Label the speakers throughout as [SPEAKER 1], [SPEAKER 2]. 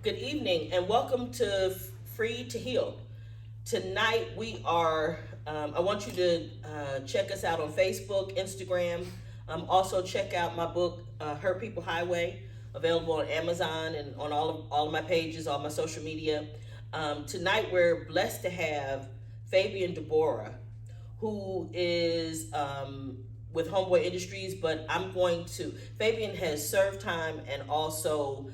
[SPEAKER 1] Good evening and welcome to Free to Heal. Tonight we are, I want you to check us out on Facebook, Instagram. Also check out my book, Hurt People Highway, available on Amazon and on all of my pages, all my social media. Tonight we're blessed to have Fabian Deborah, who is with Homeboy Industries, but Fabian has served time and also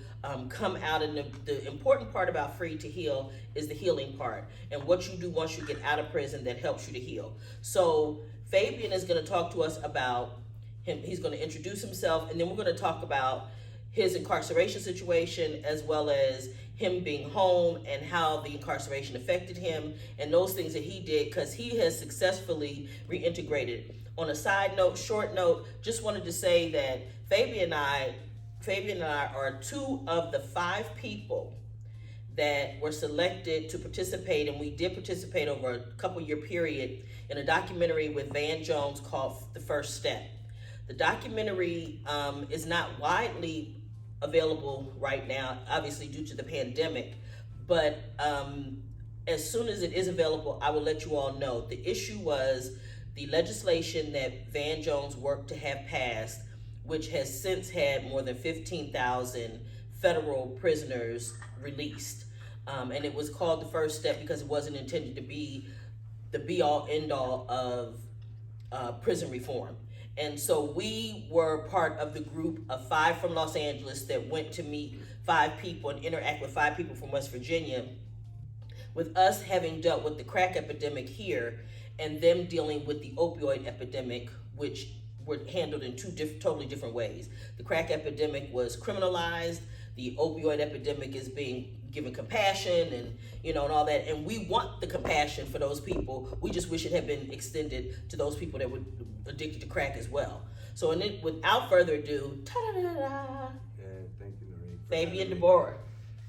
[SPEAKER 1] come out. And the important part about Free to Heal is the healing part and what you do once you get out of prison that helps you to heal. So Fabian is going to talk to us about him. He's going to introduce himself, and then we're going to talk about his incarceration situation as well as him being home and how the incarceration affected him and those things that he did, because he has successfully reintegrated. On a side note, short note, just wanted to say that Fabian and I are two of the 5 people that were selected to participate, and we did participate over a couple year period in a documentary with Van Jones called The First Step. The documentary is not widely available right now, obviously due to the pandemic, but as soon as it is available, I will let you all know. The issue was the legislation that Van Jones worked to have passed, which has since had more than 15,000 federal prisoners released. And it was called The First Step because it wasn't intended to be the be-all, end-all of prison reform. And so we were part of the group of 5 from Los Angeles that went to meet 5 people and interact with 5 people from West Virginia, with us having dealt with the crack epidemic here and them dealing with the opioid epidemic, which were handled in 2 totally different ways. The crack epidemic was criminalized. The opioid epidemic is being given compassion and and all that. And we want the compassion for those people. We just wish it had been extended to those people that were addicted to crack as well. So without further ado, ta-da-da-da,
[SPEAKER 2] Yeah, thank you, Noreen.
[SPEAKER 1] Fabian Deborah.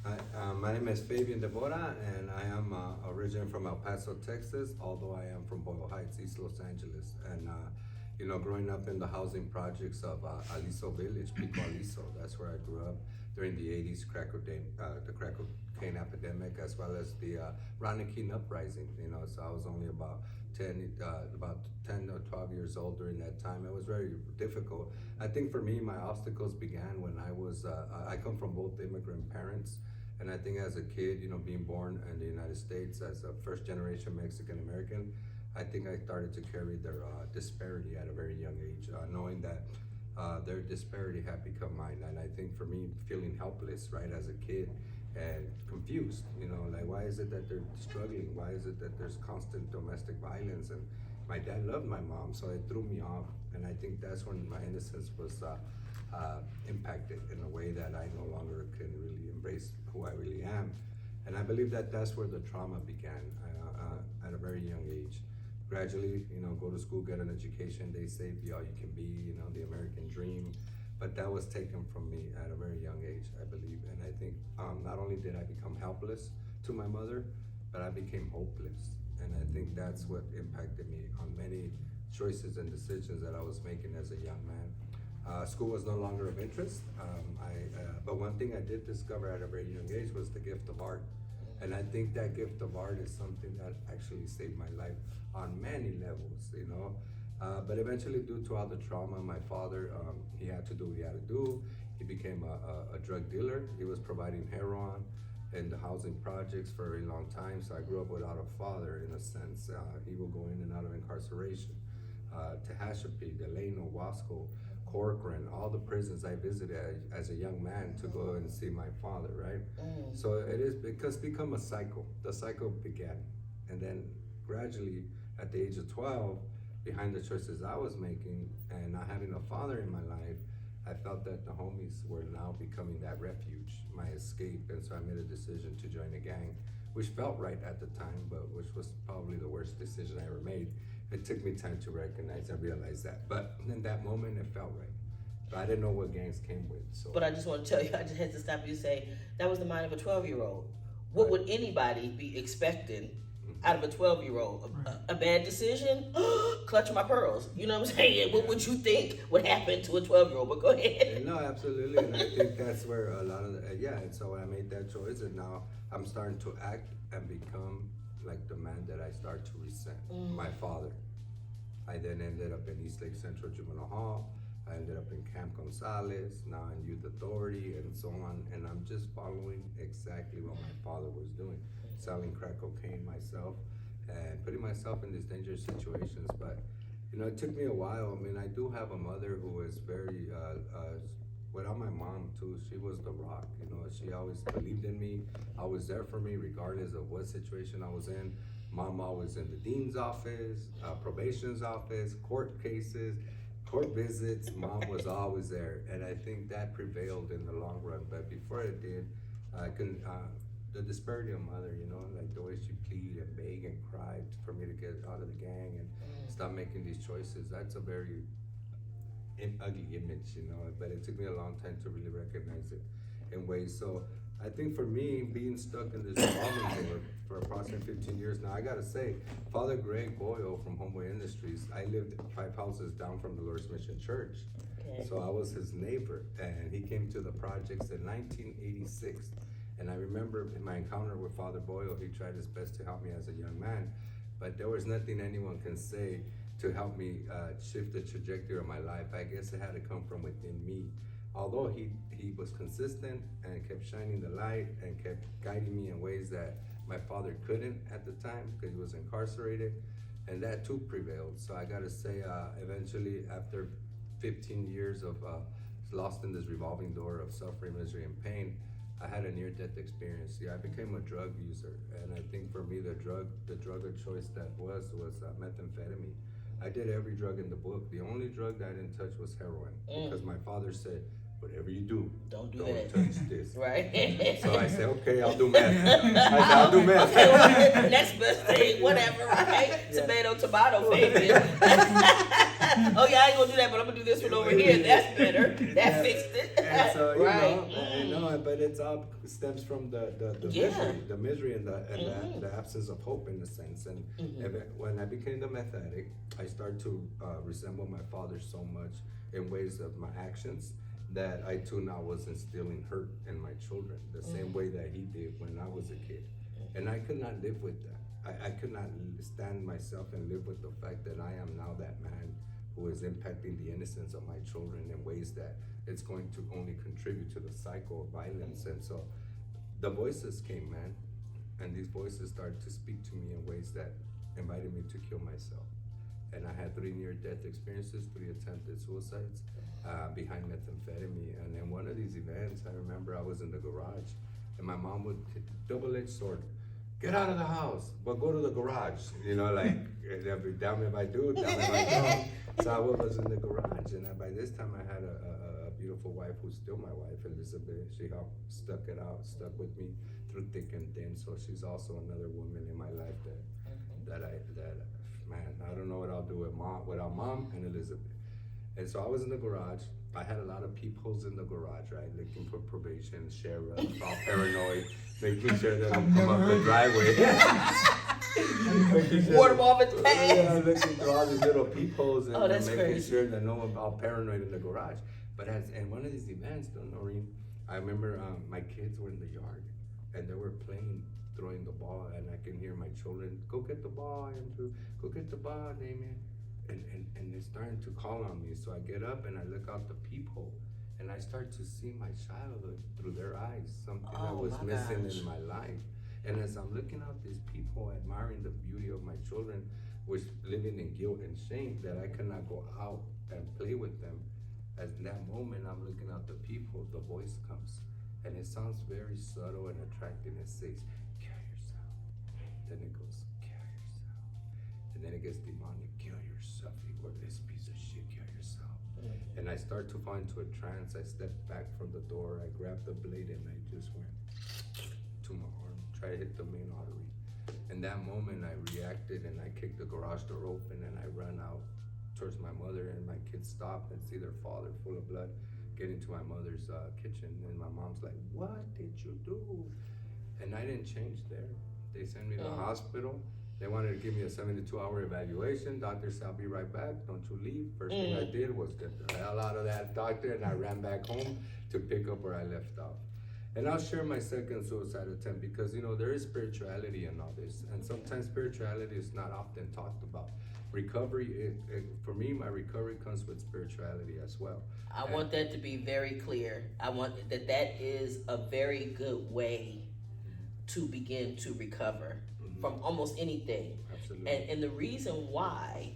[SPEAKER 2] Hi, my name is Fabian Deborah, and I am originally from El Paso, Texas, although I am from Boyle Heights, East Los Angeles. And, growing up in the housing projects of Aliso Village, Pico Aliso, that's where I grew up during the 80s, the crack cocaine epidemic, as well as the Ronnie King uprising. So I was only about 10 or 12 years old during that time. It was very difficult. I think for me, my obstacles began when I come from both immigrant parents. And I think as a kid, being born in the United States as a first generation Mexican American, I think I started to carry their disparity at a very young age, knowing that their disparity had become mine. And I think for me, feeling helpless, right, as a kid and confused, like why is it that they're struggling? Why is it that there's constant domestic violence? And my dad loved my mom, so it threw me off. And I think that's when my innocence was impacted in a way that I no longer can really embrace who I really am. And I believe that that's where the trauma began at a very young age. Gradually, go to school, get an education. They say be all you can be, the American dream. But that was taken from me at a very young age, I believe. And I think not only did I become helpless to my mother, but I became hopeless. And I think that's what impacted me on many choices and decisions that I was making as a young man. School was no longer of interest, but one thing I did discover at a very young age was the gift of art. And I think that gift of art is something that actually saved my life on many levels, But eventually, due to all the trauma, my father, he had to do what he had to do. He became a drug dealer. He was providing heroin in the housing projects for a very long time. So I grew up without a father, in a sense. He would go in and out of incarceration. Tehachapi, Delano, Wasco, Corcoran, all the prisons I visited as a young man to go and see my father, right? So it is become a cycle. The cycle began. And then gradually, at the age of 12, behind the choices I was making and not having a father in my life, I felt that the homies were now becoming that refuge, my escape. And so I made a decision to join a gang, which felt right at the time, but which was probably the worst decision I ever made. It took me time to recognize and realize that. But in that moment, it felt right. But I didn't know what gangs came with. So.
[SPEAKER 1] But I just want to tell you, I just had to stop you and say, that was the mind of a 12-year-old. What would anybody be expecting out of a 12-year-old? A bad decision? clutch my pearls. You know what I'm saying? What would you think would happen to a 12-year-old? But go ahead.
[SPEAKER 2] No, absolutely, and I think that's where a lot of and so I made that choice, and now I'm starting to act and become like the man that I start to resent. My father. I then ended up in East Lake Central Juvenile Hall. I ended up in Camp Gonzales, now in Youth Authority, and so on. And I'm just following exactly what my father was doing, selling crack cocaine myself, and putting myself in these dangerous situations. But it took me a while. I mean, I do have a mother who is very, without my mom too, she was the rock. She always believed in me, always there for me, regardless of what situation I was in. Mom always in the dean's office, probation's office, court cases, court visits. Mom was always there, and I think that prevailed in the long run. But before it did, I couldn't. The disparity of mother, like the way she pleaded and begged and cried for me to get out of the gang and stop making these choices. That's a very ugly image, but it took me a long time to really recognize it in ways. So I think for me, being stuck in this revolving door for approximately 15 years now, I gotta say, Father Greg Boyle from Homeboy Industries, I lived 5 houses down from the Lord's Mission Church. Okay. So I was his neighbor, and he came to the projects in 1986. And I remember in my encounter with Father Boyle, he tried his best to help me as a young man, but there was nothing anyone can say to help me shift the trajectory of my life. I guess it had to come from within me. Although he was consistent and kept shining the light and kept guiding me in ways that my father couldn't at the time because he was incarcerated, and that too prevailed. So I gotta say, eventually after 15 years of lost in this revolving door of suffering, misery, and pain, I had a near-death experience. I became a drug user, and I think for me the drug of choice that was methamphetamine. I did every drug in the book. The only drug that I didn't touch was heroin because my father said, whatever you do, don't touch this.
[SPEAKER 1] Right.
[SPEAKER 2] So I said, okay, I'll do meth. I'll do meth.
[SPEAKER 1] Okay, well, next best thing, whatever, right? Yeah. Tomato, baby. Oh yeah, I ain't gonna do that, but I'm gonna do this one over here. That's better. That fixed it.
[SPEAKER 2] And so but it's all stems from the misery and the absence of hope in a sense. And when I became the meth addict, I started to resemble my father so much in ways of my actions that I too now was instilling hurt in my children the same way that he did when I was a kid. And I could not live with that. I could not stand myself and live with the fact that I am now that man who is impacting the innocence of my children in ways that it's going to only contribute to the cycle of violence. And so the voices came, man, and these voices started to speak to me in ways that invited me to kill myself. And I had 3 near-death experiences, 3 attempted suicides behind methamphetamine. And in one of these events, I remember I was in the garage, and my mom would hit the double-edged sword. Get out of the house, but go to the garage. Damn if I do, damn if I don't. So I was in the garage, and by this time I had a beautiful wife who's still my wife, Elizabeth. She helped stuck with me through thick and thin. So she's also another woman in my life that man, I don't know what I'll do without mom and Elizabeth. And so I was in the garage. I had a lot of peepholes in the garage, right? Looking for probation, sheriff, all paranoid, making sure that I'm come up the driveway.
[SPEAKER 1] Ward them off at the pass.
[SPEAKER 2] Yeah, looking through all these little peepholes and making
[SPEAKER 1] crazy.
[SPEAKER 2] Sure that no one all paranoid in the garage. But in one of these events, Noreen, I remember my kids were in the yard and they were playing, throwing the ball, and I can hear my children, go get the ball, Andrew, go get the ball, Damien. And they're starting to call on me. So I get up and I look out the peephole and I start to see my childhood through their eyes, something that was missing in my life. And as I'm looking out this peephole, admiring the beauty of my children, was living in guilt and shame that I could not go out and play with them. As in that moment, I'm looking out the peephole, the voice comes. And it sounds very subtle and attractive. It says, kill yourself. Then it goes, kill yourself. And then it gets demonic, kill yourself. You were this piece of shit, kill yourself. And I start to fall into a trance. I step back from the door. I grab the blade and I just went to my arm, try to hit the main artery. In that moment, I reacted and I kicked the garage door open and I ran out towards my mother, and my kids stop and see their father full of blood get into my mother's kitchen. And my mom's like, what did you do? And I didn't change there. They sent me to the hospital. They wanted to give me a 72-hour evaluation. Doctor said, I'll be right back. Don't you leave. First thing I did was get the hell out of that doctor, and I ran back home to pick up where I left off. And I'll share my second suicide attempt because, there is spirituality in all this. And sometimes spirituality is not often talked about. Recovery, for me, my recovery comes with spirituality as well.
[SPEAKER 1] I want that to be very clear. I want that is a very good way to begin to recover from almost anything.
[SPEAKER 2] Absolutely.
[SPEAKER 1] And the reason why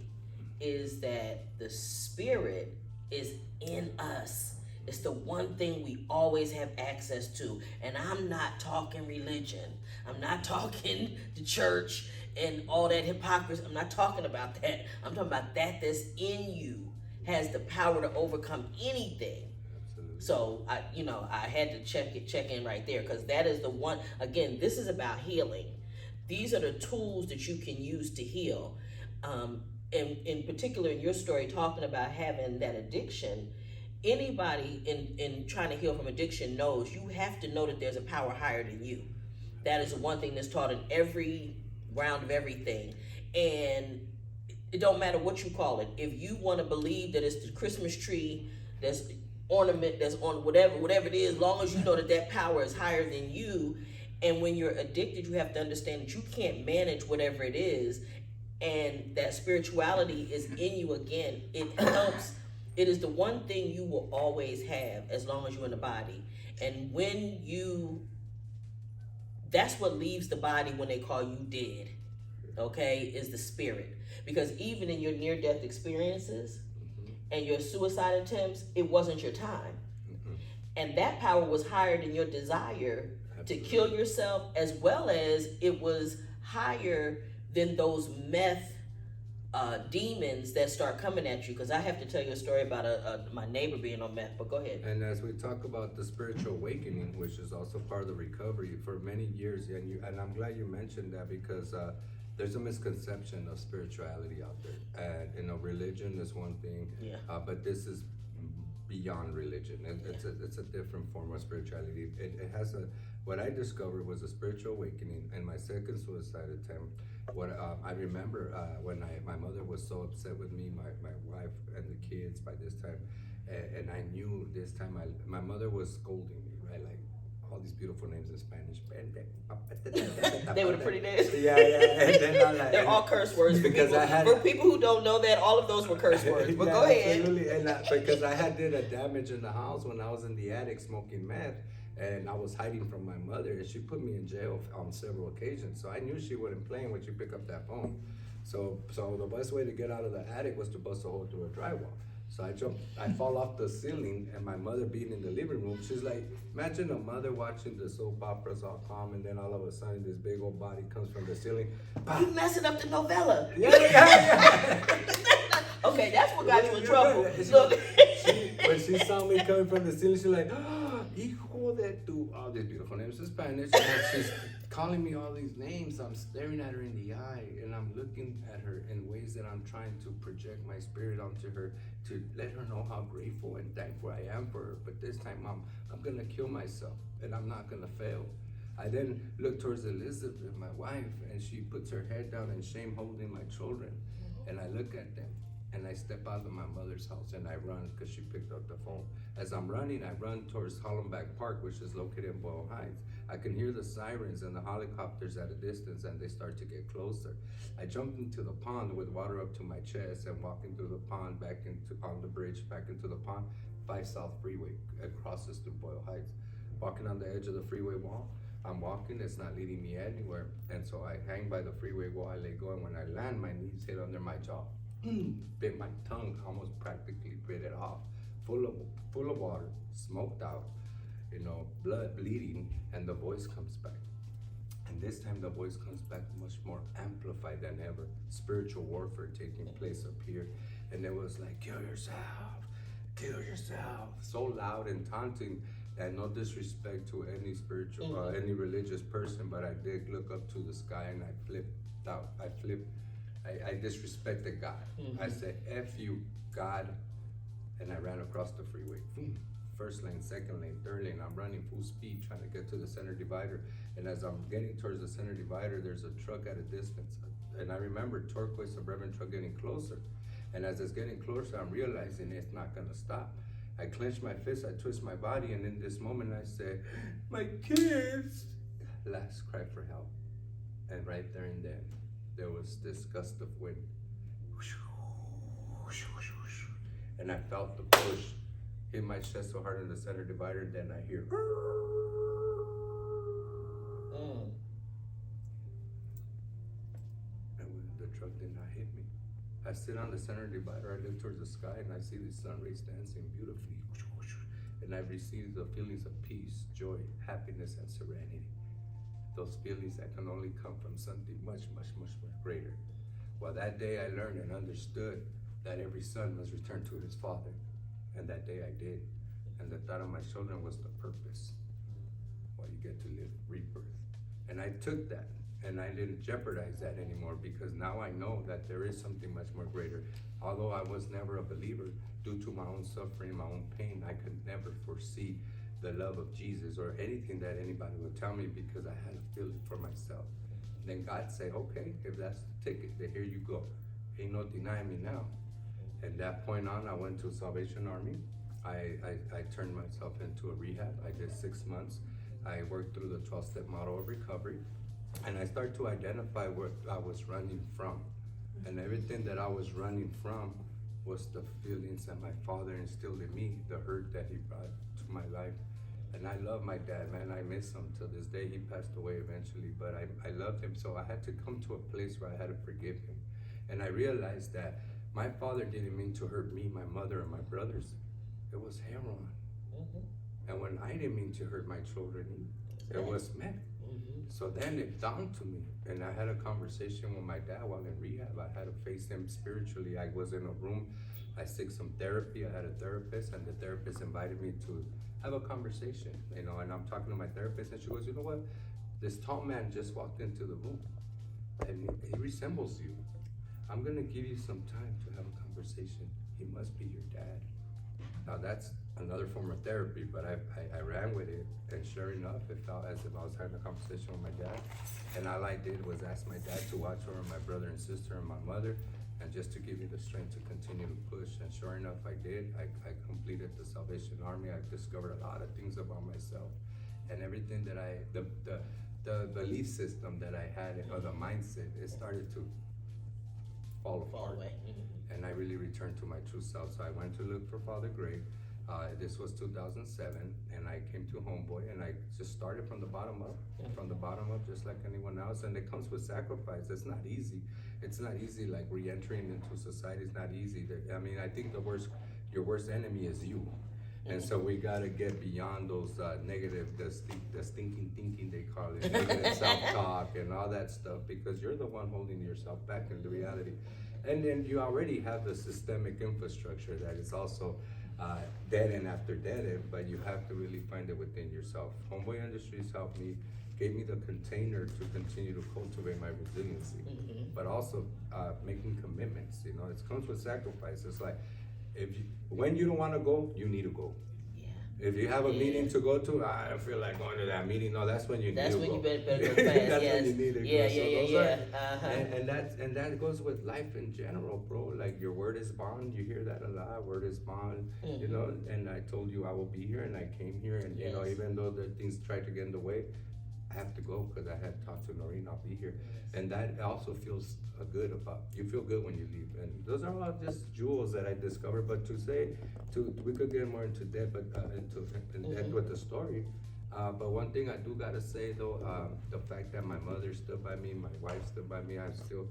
[SPEAKER 1] is that the Spirit is in us. It's the one thing we always have access to. And I'm not talking religion. I'm not talking the church and all that hypocrisy. I'm not talking about that. I'm talking about that's in you has the power to overcome anything.
[SPEAKER 2] Absolutely.
[SPEAKER 1] So I had to check in right there, because that is the one. Again, this is about healing. These are the tools that you can use to heal. And in particular, in your story, talking about having that addiction, anybody in trying to heal from addiction knows you have to know that there's a power higher than you. That is the one thing that's taught in every round of everything. And it don't matter what you call it. If you want to believe that it's the Christmas tree that's ornament that's on whatever it is, as long as you know that power is higher than you. And when you're addicted, you have to understand that you can't manage whatever it is, and that spirituality is in you again. It helps. It is the one thing you will always have as long as you're in the body. And when that's what leaves the body when they call you dead, okay, is the spirit. Because even in your near-death experiences and your suicide attempts, it wasn't your time. And that power was higher than your desire to kill yourself, as well as it was higher than those meth demons that start coming at you. Because I have to tell you a story about my neighbor being on meth, but go ahead.
[SPEAKER 2] And as we talk about the spiritual awakening, which is also part of the recovery for many years, and I'm glad you mentioned that, because there's a misconception of spirituality out there. And religion is one thing, but this is beyond religion. It's a different form of spirituality. It has what I discovered was a spiritual awakening. And my second suicide attempt, I remember when my mother was so upset with me, my wife and the kids by this time, and I knew this time my mother was scolding me, right? Like all these beautiful names in Spanish.
[SPEAKER 1] They were the pretty names.
[SPEAKER 2] Yeah. And then I'm like,
[SPEAKER 1] they're all curse words.
[SPEAKER 2] Because
[SPEAKER 1] for people who don't know that, all of those were curse words. But go ahead.
[SPEAKER 2] Absolutely. And because I did a damage in the house when I was in the attic smoking meth, and I was hiding from my mother, and she put me in jail on several occasions. So I knew she wasn't playing when she picked up that phone. So the best way to get out of the attic was to bust a hole through a drywall. So I fall off the ceiling, and my mother being in the living room, she's like, imagine a mother watching the soap operas all calm, and then all of a sudden this big old body comes from the ceiling. Bah!
[SPEAKER 1] You messing up the novella.
[SPEAKER 2] Yeah.
[SPEAKER 1] Okay, that's what got you in trouble.
[SPEAKER 2] When she saw me coming from the ceiling, she's like, hijo de tu, all these beautiful names in Spanish, and she's calling me all these names. I'm staring at her in the eye, and I'm looking at her in ways that I'm trying to project my spirit onto her to let her know how grateful and thankful I am for her. But this time, Mom, I'm gonna kill myself, and I'm not gonna fail. I then look towards Elizabeth, my wife, and she puts her head down in shame, holding my children. And I look at them, and I step out of my mother's house, and I run because she picked up the phone. As I'm running, I run towards Hollenbeck Park, which is located in Boyle Heights. I can hear the sirens and the helicopters at a distance, and they start to get closer. I jump into the pond with water up to my chest, and walking through the pond on the bridge back into the pond. 5 South Freeway crosses through Boyle Heights. Walking on the edge of the freeway wall, I'm walking, it's not leading me anywhere, and so I hang by the freeway wall, I let go, and when I land, my knees hit under my jaw. Bit my tongue, almost practically bit it off. Full of water, smoked out, blood bleeding, and the voice comes back. And this time the voice comes back much more amplified than ever. Spiritual warfare taking place up here. And it was like, kill yourself. So loud and taunting, and no disrespect to any spiritual, any religious person, but I did look up to the sky and I flipped out. I disrespected God. I said, F you, God. And I ran across the freeway. First lane, second lane, third lane. I'm running full speed trying to get to the center divider. And as I'm getting towards the center divider, there's a truck at a distance, And I remember turquoise suburban truck getting closer. And as it's getting closer, I'm realizing it's not gonna stop. I clench my fist, I twist my body, and in this moment I say, my kids! Last cry for help. And right there and then, there was this gust of wind. And I felt the push hit my chest so hard in the center divider, then I hear, and the truck did not hit me. I sit on the center divider, I look towards the sky, and I see the sun rays dancing beautifully. And I receive the feelings of peace, joy, happiness, and serenity. Those feelings that can only come from something much, much, much, much greater. Well, that day I learned and understood that every son must return to his father. And that day I did. And the thought of my children was the purpose. Well, you get to live rebirth. And I took that, and I didn't jeopardize that anymore, because now I know that there is something much more greater. Although I was never a believer, due to my own suffering, my own pain, I could never foresee the love of Jesus or anything that anybody would tell me, because I had to feel it for myself. And then God said, okay, if that's the ticket, then here you go. Ain't no denying me now. And that point on, I went to Salvation Army. I turned myself into a rehab. I did 6 months. I worked through the 12-step model of recovery. And I started to identify what I was running from. And everything that I was running from was the feelings that my father instilled in me, the hurt that he brought to my life. And I love my dad, man. I miss him till this day. He passed away eventually, but I loved him. So I had to come to a place where I had to forgive him. And I realized that my father didn't mean to hurt me, my mother, and my brothers. It was heroin. And when I didn't mean to hurt my children, it was meth. So then it dawned to me, and I had a conversation with my dad while in rehab. I had to face him spiritually. I was in a room, I took some therapy. I had a therapist, and the therapist invited me to have a conversation, and I'm talking to my therapist, and she goes, you know what? This tall man just walked into the room, and he resembles you. I'm gonna give you some time to have a conversation. He must be your dad. Now that's another form of therapy, but I ran with it, and sure enough, it felt as if I was having a conversation with my dad. And all I did was ask my dad to watch over my brother and sister and my mother, and just to give me the strength to continue to push. And sure enough, I did. I completed the Salvation Army. I discovered a lot of things about myself, and everything that the belief system that I had, or the mindset, it started to fall apart.
[SPEAKER 1] Away.
[SPEAKER 2] And I really returned to my true self. So I went to look for Father Gray. This was 2007, and I came to Homeboy, and I just started from the bottom up, just like anyone else. And it comes with sacrifice. It's not easy. It's not easy, like re-entering into society is not easy. I mean, I think your worst enemy is you. And so we gotta get beyond those negative, the stinking thinking they call it, negative self-talk and all that stuff, because you're the one holding yourself back in the reality. And then you already have the systemic infrastructure that is also dead end after dead end, but you have to really find it within yourself. Homeboy Industries helped me, gave me the container to continue to cultivate my resiliency, but also making commitments. It comes with sacrifice. It's like, when you don't want to go, you need to go. If you have a meeting to go to, I don't feel like going to that meeting. No, that's when you need to go.
[SPEAKER 1] That's when you better go fast.
[SPEAKER 2] That's when you need to go. And that goes with life in general, bro. Like, your word is bond. You hear that a lot. Word is bond. And I told you I will be here, and I came here, and even though the things tried to get in the way, I have to go because I had talked to Noreen. I'll be here, and that also feels good about. You feel good when you leave, and those are all just jewels that I discovered. But we could get more into depth, but into depth with the story. But one thing I do gotta say though, the fact that my mother stood by me, my wife stood by me. I'm still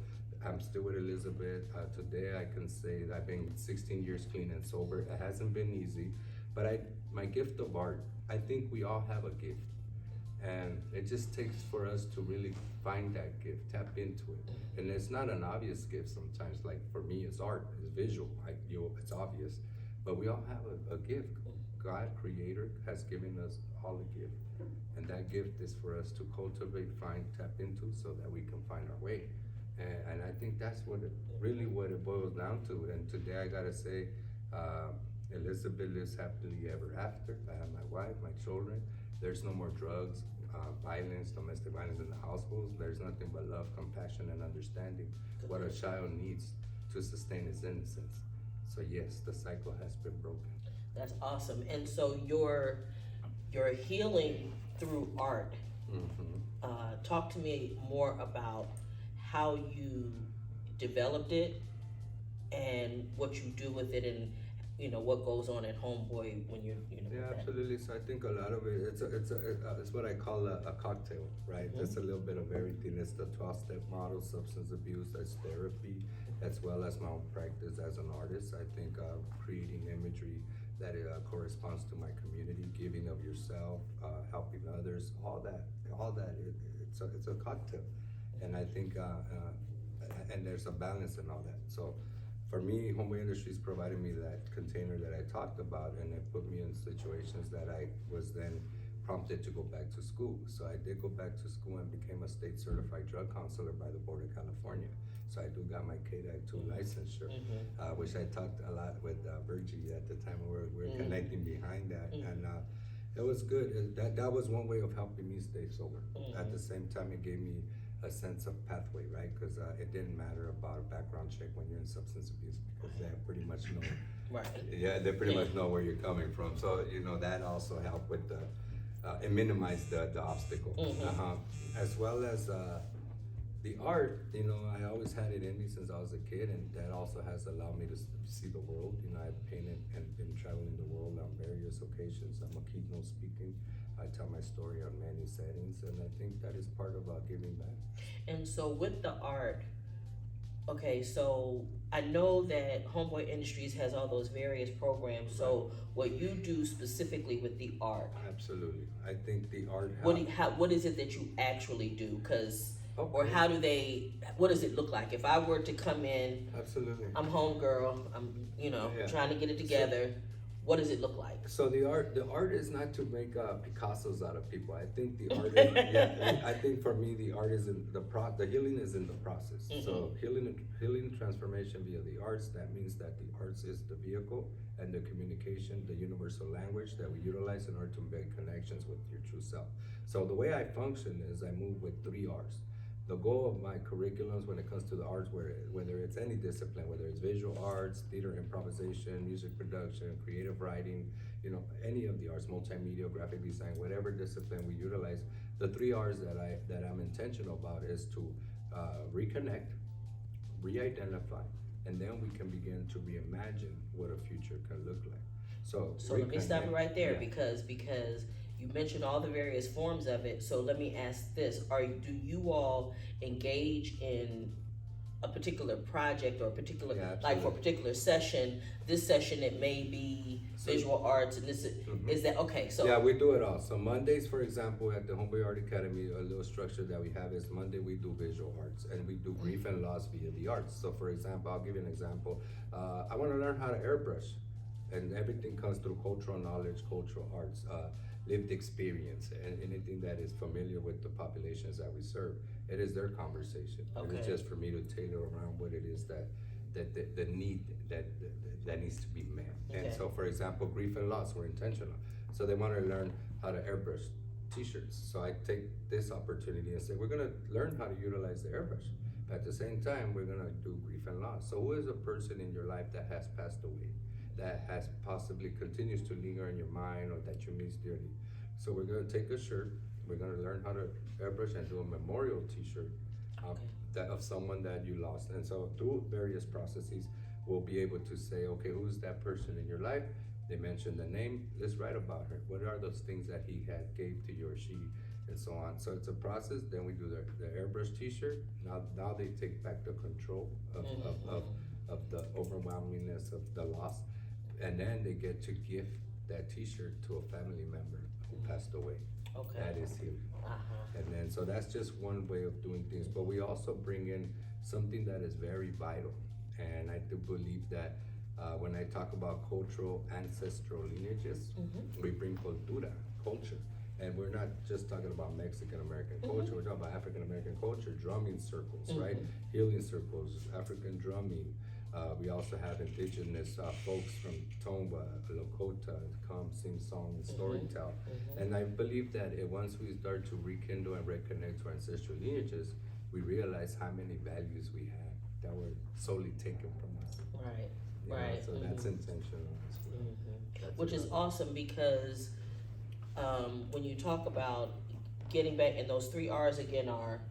[SPEAKER 2] with Elizabeth. Today I can say that I've been 16 years clean and sober. It hasn't been easy, but my gift of art. I think we all have a gift. And it just takes for us to really find that gift, tap into it. And it's not an obvious gift sometimes. Like for me, it's art, it's visual, it's obvious. But we all have a gift. God, Creator, has given us all a gift. And that gift is for us to cultivate, find, tap into, so that we can find our way. And I think that's what it boils down to. And today I gotta say, Elizabeth lives happily ever after. I have my wife, my children. There's no more drugs. violence, domestic violence in the households, there's nothing but love, compassion, and understanding what a child needs to sustain his innocence. So yes, the cycle has been broken.
[SPEAKER 1] That's awesome. And so your healing through art. Talk to me more about how you developed it and what you do with it, and what goes on at Homeboy when you're
[SPEAKER 2] Yeah,
[SPEAKER 1] with that.
[SPEAKER 2] absolutely. So I think a lot of it, it's what I call a cocktail, right? It's a little bit of everything. It's the 12-step model, substance abuse, that's therapy, as well as my own practice as an artist. I think creating imagery that corresponds to my community, giving of yourself, helping others, all that, it's a cocktail. And I think, and there's a balance in all that. So for me, Homeboy Industries provided me that container that I talked about, and it put me in situations that I was then prompted to go back to school. So I did go back to school and became a state certified drug counselor by the Board of California. So I do got my KDAC 2 licensure, which I talked a lot with Virgie at the time. We were connecting behind that, and it was good. That was one way of helping me stay sober. At the same time, it gave me a sense of pathway, right? Because it didn't matter about a background check when you're in substance abuse, because they pretty much know.
[SPEAKER 1] Right.
[SPEAKER 2] Yeah, they pretty much know where you're coming from. So that also helped with the it minimized the obstacle, as well as the art. I always had it in me since I was a kid, and that also has allowed me to see the world. I've painted and been traveling the world on various occasions. I'm a keynote speaking. I tell my story on many settings, and I think that is part of giving back.
[SPEAKER 1] And so with the art, okay, so I know that Homeboy Industries has all those various programs. So what you do specifically with the art?
[SPEAKER 2] Absolutely, I think the art.
[SPEAKER 1] What is it that you actually do?
[SPEAKER 2] Okay.
[SPEAKER 1] Or what does it look like? If I were to come in,
[SPEAKER 2] Absolutely.
[SPEAKER 1] I'm homegirl, I'm trying to get it together. What does it look like?
[SPEAKER 2] So the art is not to make Picassos out of people. I think the art I think for me the art is in the healing is in the process. So healing transformation via the arts, that means that the arts is the vehicle and the communication, the universal language that we utilize in order to make connections with your true self. So the way I function is I move with 3 R's. The goal of my curriculums when it comes to the arts, whether it's any discipline, whether it's visual arts, theater improvisation, music production, creative writing, any of the arts, multimedia, graphic design, whatever discipline we utilize, the 3 R's that I'm intentional about is to reconnect, re-identify, and then we can begin to reimagine what a future can look like. So
[SPEAKER 1] let me stop you right there, because you mentioned all the various forms of it. So let me ask this: do you all engage in a particular project or a particular, like for a particular session? This session it may be visual arts, and this is that okay? So
[SPEAKER 2] yeah, we do it all. So Mondays, for example, at the Homeboy Art Academy, a little structure that we have is Monday we do visual arts, and we do grief and loss via the arts. So for example, I'll give you an example. I want to learn how to airbrush, and everything comes through cultural knowledge, cultural arts. Lived experience, and anything that is familiar with the populations that we serve. It is their conversation.
[SPEAKER 1] Okay.
[SPEAKER 2] It's just for me to tailor around what it is that the need that needs to be met.
[SPEAKER 1] Okay.
[SPEAKER 2] And so, for example, grief and loss were intentional. So they want to learn how to airbrush T-shirts. So I take this opportunity and say, we're gonna learn how to utilize the airbrush. At the same time, we're gonna do grief and loss. So who is a person in your life that has passed away, that has possibly continues to linger in your mind, or that you miss dearly? So we're gonna take a shirt, we're gonna learn how to airbrush and do a memorial T-shirt of someone that you lost. And so through various processes, we'll be able to say, okay, who's that person in your life? They mentioned the name, let's write about her. What are those things that he had gave to you or she, and so on. So it's a process. Then we do the airbrush T-shirt. Now they take back the control of the overwhelmingness of the loss. And then they get to give that T-shirt to a family member who passed away.
[SPEAKER 1] Okay.
[SPEAKER 2] That is him. And then, so that's just one way of doing things. But we also bring in something that is very vital. And I do believe that when I talk about cultural ancestral lineages, we bring culture. And we're not just talking about Mexican American culture, we're talking about African American culture, drumming circles, right? Healing circles, African drumming, We also have indigenous folks from Tonga, Lakota, come sing song and storytell. And I believe that once we start to rekindle and reconnect to ancestral lineages, we realize how many values we have that were solely taken from us.
[SPEAKER 1] Right,
[SPEAKER 2] You know,
[SPEAKER 1] right.
[SPEAKER 2] so that's intentional as well. That's
[SPEAKER 1] Which is
[SPEAKER 2] another-
[SPEAKER 1] awesome because when you talk about getting back, and those 3 R's again are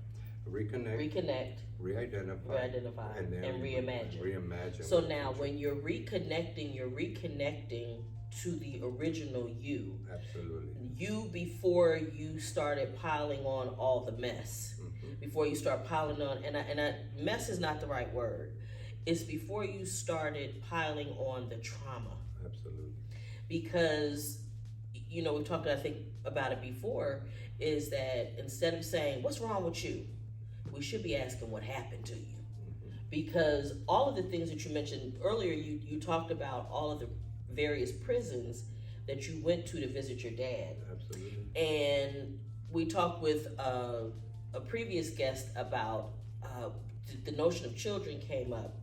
[SPEAKER 1] reconnect,
[SPEAKER 2] re-identify,
[SPEAKER 1] re-identify,
[SPEAKER 2] and then
[SPEAKER 1] and reimagine.
[SPEAKER 2] Reimagine.
[SPEAKER 1] So
[SPEAKER 2] with
[SPEAKER 1] now
[SPEAKER 2] future.
[SPEAKER 1] when you're reconnecting to the original you.
[SPEAKER 2] Absolutely.
[SPEAKER 1] You before you started piling on all the mess. Before you start piling on, and mess is not the right word. It's before you started piling on the trauma.
[SPEAKER 2] Absolutely.
[SPEAKER 1] Because, you know, we've talked, I think, about it before, is that instead of saying, what's wrong with you? We should be asking what happened to you. Because all of the things that you mentioned earlier, you talked about all of the various prisons that you went to visit your dad.
[SPEAKER 2] Absolutely.
[SPEAKER 1] And we talked with a previous guest about the notion of children came up,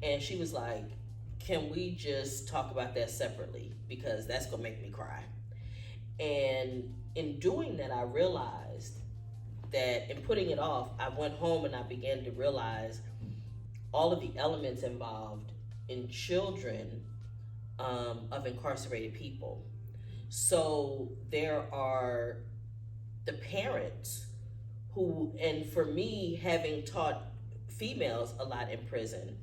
[SPEAKER 1] and she was like, can we just talk about that separately, because that's gonna make me cry. And in doing that, I realized that in putting it off, I went home and I began to realize all of the elements involved in children of incarcerated people. So there are the parents who, and for me, having taught females a lot in prison,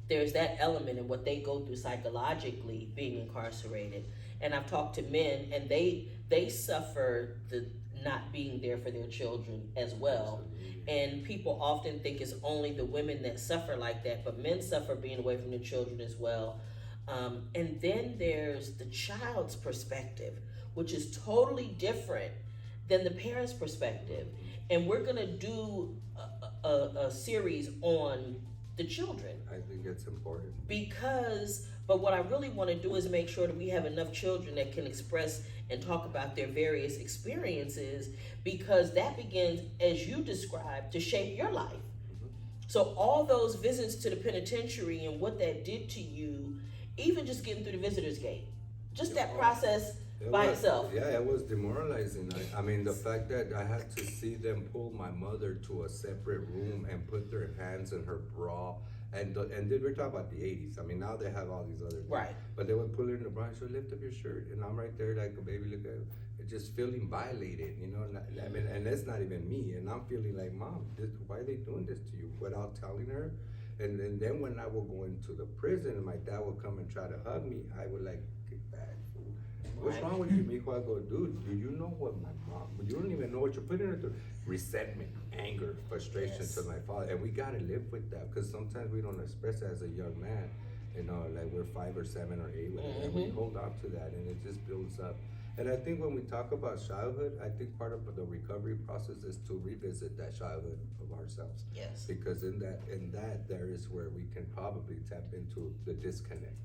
[SPEAKER 1] there's that element in what they go through psychologically being incarcerated. And I've talked to men, and they suffer the not being there for their children as well. And people often think it's only the women that suffer like that, but men suffer being away from their children as well. And then there's the child's perspective, which is totally different than the parent's perspective. And we're gonna do a series on the children.
[SPEAKER 2] I think it's important.
[SPEAKER 1] But what I really want to do is make sure that we have enough children that can express and talk about their various experiences, because that begins, as you described, to shape your life. So all those visits to the penitentiary and what that did to you, even just getting through the visitor's gate, just that process by itself.
[SPEAKER 2] Yeah, it was demoralizing. I mean, the fact that I had to see them pull my mother to a separate room and put their hands in her bra. And we're talking about the 80s. I mean, now they have all these other things.
[SPEAKER 1] Right.
[SPEAKER 2] But they would pull her in the bra and she'd lift up your shirt. And I'm right there like a baby, look at it, just feeling violated, you know? I mean, and that's not even me. And I'm feeling like, Mom, why are they doing this to you? Without telling her. And then when I would go into the prison and my dad would come and try to hug me, I would like, get back. What's wrong with you, mijo? I go, dude, do you know what my mom, you don't even know what you're putting her through. Resentment, anger, frustration to my father. And we gotta live with that, because sometimes we don't express it as a young man, you know, like we're 5 or 7 or 8, whatever, and we hold on to that and it just builds up. And I think when we talk about childhood, I think part of the recovery process is to revisit that childhood of ourselves.
[SPEAKER 1] Yes.
[SPEAKER 2] Because in that there is where we can probably tap into the disconnect.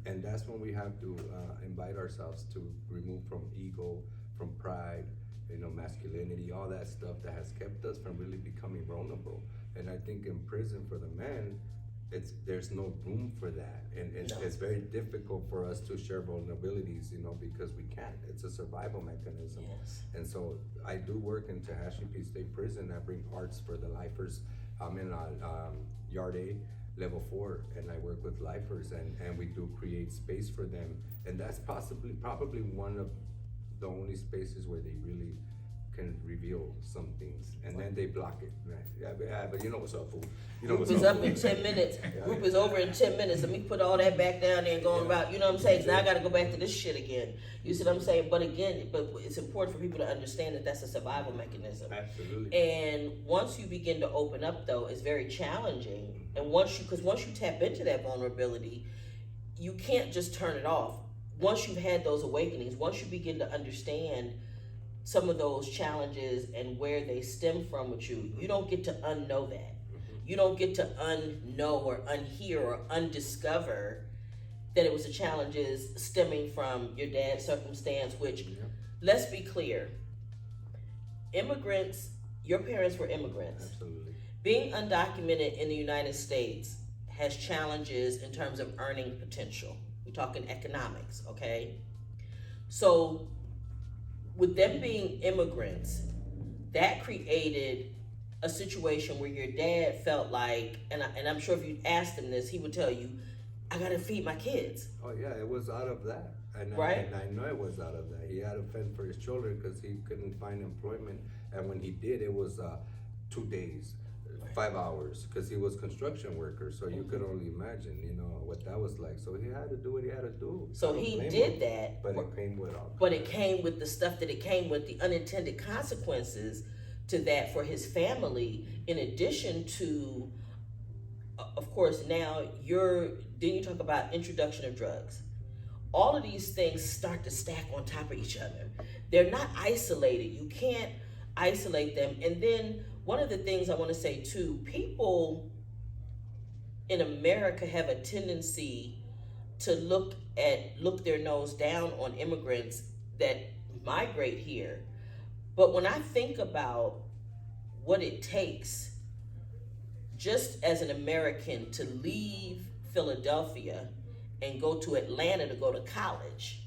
[SPEAKER 2] And that's when we have to invite ourselves to remove from ego, from pride, you know, masculinity, all that stuff that has kept us from really becoming vulnerable. And I think in prison for the men, there's no room for that, and it's very difficult for us to share vulnerabilities, you know, because we can't. It's a survival mechanism.
[SPEAKER 1] Yes.
[SPEAKER 2] And so I do work in Tehachapi Peace State Prison. I bring arts for the lifers. I'm in Yard A, level 4, and I work with lifers, and we do create space for them. And that's probably one of the only spaces where they really can reveal some things, and then they block it. Right? Yeah, but you know what's up, fool. You know
[SPEAKER 1] Group
[SPEAKER 2] what's
[SPEAKER 1] is up
[SPEAKER 2] fool.
[SPEAKER 1] in 10 minutes. Group is over in 10 minutes. Let me put all that back down there and going about, you know what I'm saying? 'Cause now I gotta go back to this shit again. You see what I'm saying? But it's important for people to understand that that's a survival mechanism.
[SPEAKER 2] Absolutely.
[SPEAKER 1] And once you begin to open up, though, it's very challenging. And once you tap into that vulnerability, you can't just turn it off. Once you've had those awakenings, once you begin to understand some of those challenges and where they stem from with you, you don't get to unknow that. You don't get to unknow or unhear or undiscover that it was the challenges stemming from your dad's circumstance, which, let's be clear, immigrants, your parents were immigrants.
[SPEAKER 2] Absolutely.
[SPEAKER 1] Being undocumented in the United States has challenges in terms of earning potential. We're talking economics, okay? So with them being immigrants, that created a situation where your dad felt like, and I'm sure if you asked him this, he would tell you, I gotta feed my kids.
[SPEAKER 2] Oh yeah, it was out of that,
[SPEAKER 1] Right.
[SPEAKER 2] and I know it was out of that. He had to fend for his children because he couldn't find employment, and when he did, it was 2 days, 5 hours, because he was construction worker. So you could only imagine, what that was like. So he had to do what he had to do. I
[SPEAKER 1] So
[SPEAKER 2] don't
[SPEAKER 1] he
[SPEAKER 2] blame
[SPEAKER 1] did
[SPEAKER 2] him,
[SPEAKER 1] that,
[SPEAKER 2] but it came with all.
[SPEAKER 1] but it came with the stuff that it came with, the unintended consequences to that for his family, in addition to, of course, now then you talk about introduction of drugs. All of these things start to stack on top of each other. They're not isolated. You can't isolate them. And then one of the things I want to say too, people in America have a tendency to look their nose down on immigrants that migrate here. But when I think about what it takes just as an American to leave Philadelphia and go to Atlanta to go to college,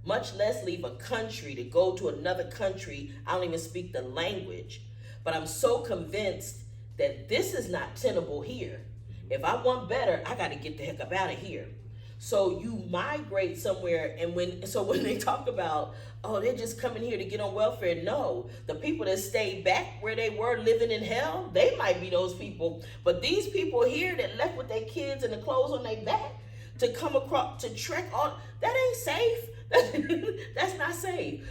[SPEAKER 1] much less leave a country to go to another country. I don't even speak the language, but I'm so convinced that this is not tenable here. If I want better, I got to get the heck up out of here. So you migrate somewhere, and when they talk about, oh, they're just coming here to get on welfare, no, the people that stayed back where they were living in hell, they might be those people. But these people here that left with their kids and the clothes on their back to come across to trek on, that ain't safe. That's not safe.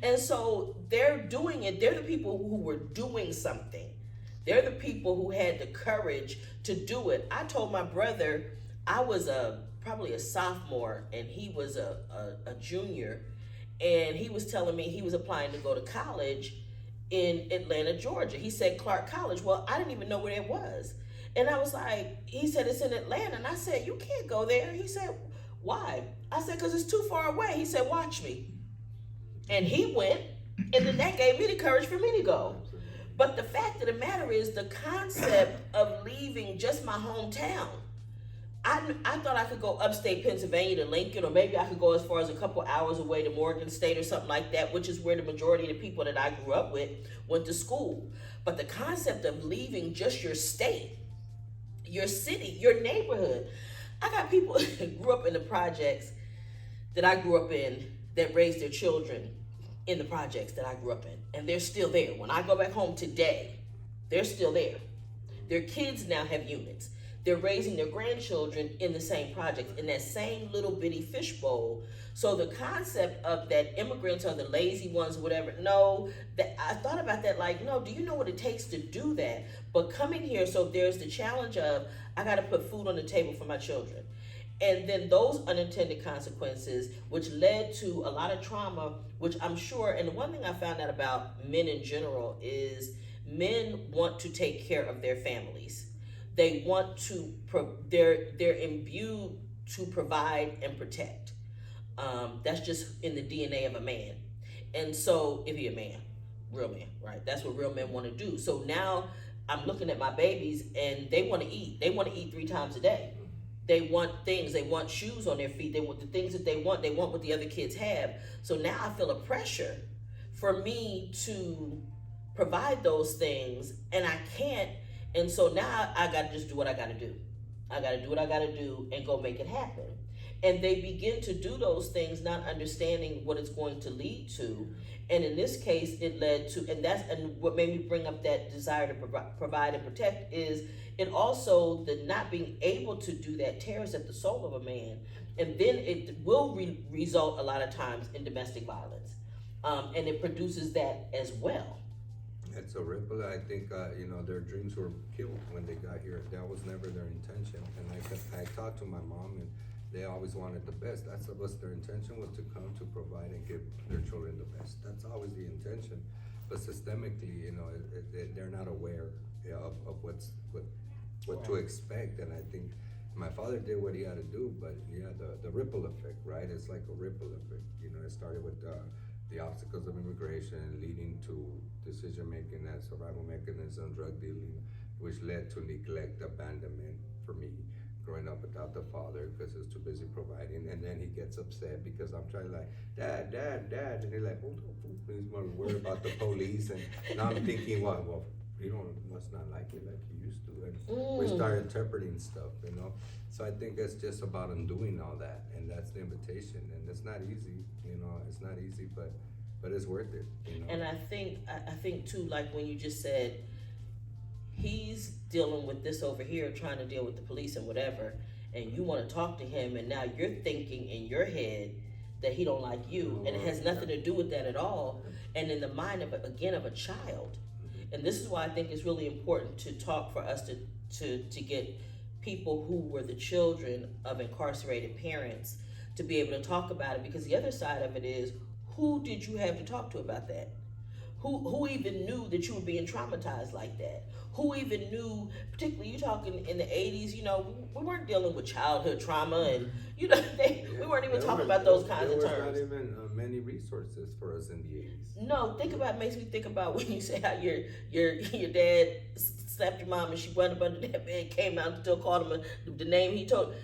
[SPEAKER 1] And so they're doing it. They're the people who were doing something. They're the people who had the courage to do it. I told my brother, I was probably a sophomore and he was a junior, and he was telling me he was applying to go to college in Atlanta, Georgia. He said Clark College. Well, I didn't even know where it was. And I was like, he said, it's in Atlanta. And I said, you can't go there. He said, why? I said, because it's too far away. He said, watch me. And he went, and then that gave me the courage for me to go. But the fact of the matter is, the concept of leaving just my hometown, I thought I could go upstate Pennsylvania to Lincoln, or maybe I could go as far as a couple hours away to Morgan State or something like that, which is where the majority of the people that I grew up with went to school. But the concept of leaving just your state, your city, your neighborhood. I got people that grew up in the projects that I grew up in that raised their children in the projects that I grew up in, and they're still there. When I go back home today, they're still there. Their kids now have units. They're raising their grandchildren in the same project, in that same little bitty fishbowl. So the concept of that immigrants are the lazy ones, whatever, no, that I thought about that like, no, do you know what it takes to do that? But coming here, so there's the challenge of, I gotta put food on the table for my children. And then those unintended consequences, which led to a lot of trauma, which I'm sure, and the one thing I found out about men in general is men want to take care of their families. They want to, they're imbued to provide and protect. That's just in the DNA of a man. And so, if you're a man, real man, right? That's what real men want to do. So now I'm looking at my babies and they want to eat. They want to eat 3 times a day. They want things, they want shoes on their feet. They want the things that they want what the other kids have. So now I feel a pressure for me to provide those things, and I can't. And so now I got to just do what I got to do. I got to do what I got to do and go make it happen. And they begin to do those things not understanding what it's going to lead to. And in this case, it led to, and what made me bring up that desire to provide and protect is it also, the not being able to do that tears at the soul of a man. And then it will result a lot of times in domestic violence. And it produces that as well.
[SPEAKER 2] It's a ripple. I think, their dreams were killed when they got here. That was never their intention. And I talked to my mom, and they always wanted the best. That's what their intention was, to come to provide and give their children the best. That's always the intention. But systemically, they're not aware of what to expect. And I think my father did what he had to do, but yeah, the ripple effect, right? It's like a ripple effect. It started with the obstacles of immigration leading to decision-making as survival mechanism, drug dealing, which led to neglect, abandonment for me, growing up without the father because he's too busy providing, and then he gets upset because I'm trying like, dad, and he's like, hold up, he's more worried about the police, and now I'm thinking, well, you don't must not like it like you used to, and we start interpreting stuff, you know. So I think it's just about undoing all that, and that's the invitation, and it's not easy, you know. It's not easy, but it's worth it, you know.
[SPEAKER 1] And I think too, like when you just said, he's dealing with this over here, trying to deal with the police and whatever, and you want to talk to him, and now you're thinking in your head that he don't like you, and it has nothing to do with that at all. And in the mind of a child, and this is why I think it's really important to talk for us to get people who were the children of incarcerated parents to be able to talk about it, because the other side of it is, who did you have to talk to about that? Who even knew that you were being traumatized like that? Who even knew, particularly you talking in the 80s, you know, we weren't dealing with childhood trauma, and, you know, we weren't even talking about those kinds of terms.
[SPEAKER 2] There was not even many resources for us in the 80s.
[SPEAKER 1] No, makes me think about when you say how your dad slapped your mom and she went up under that bed, came out and still called him the name he told.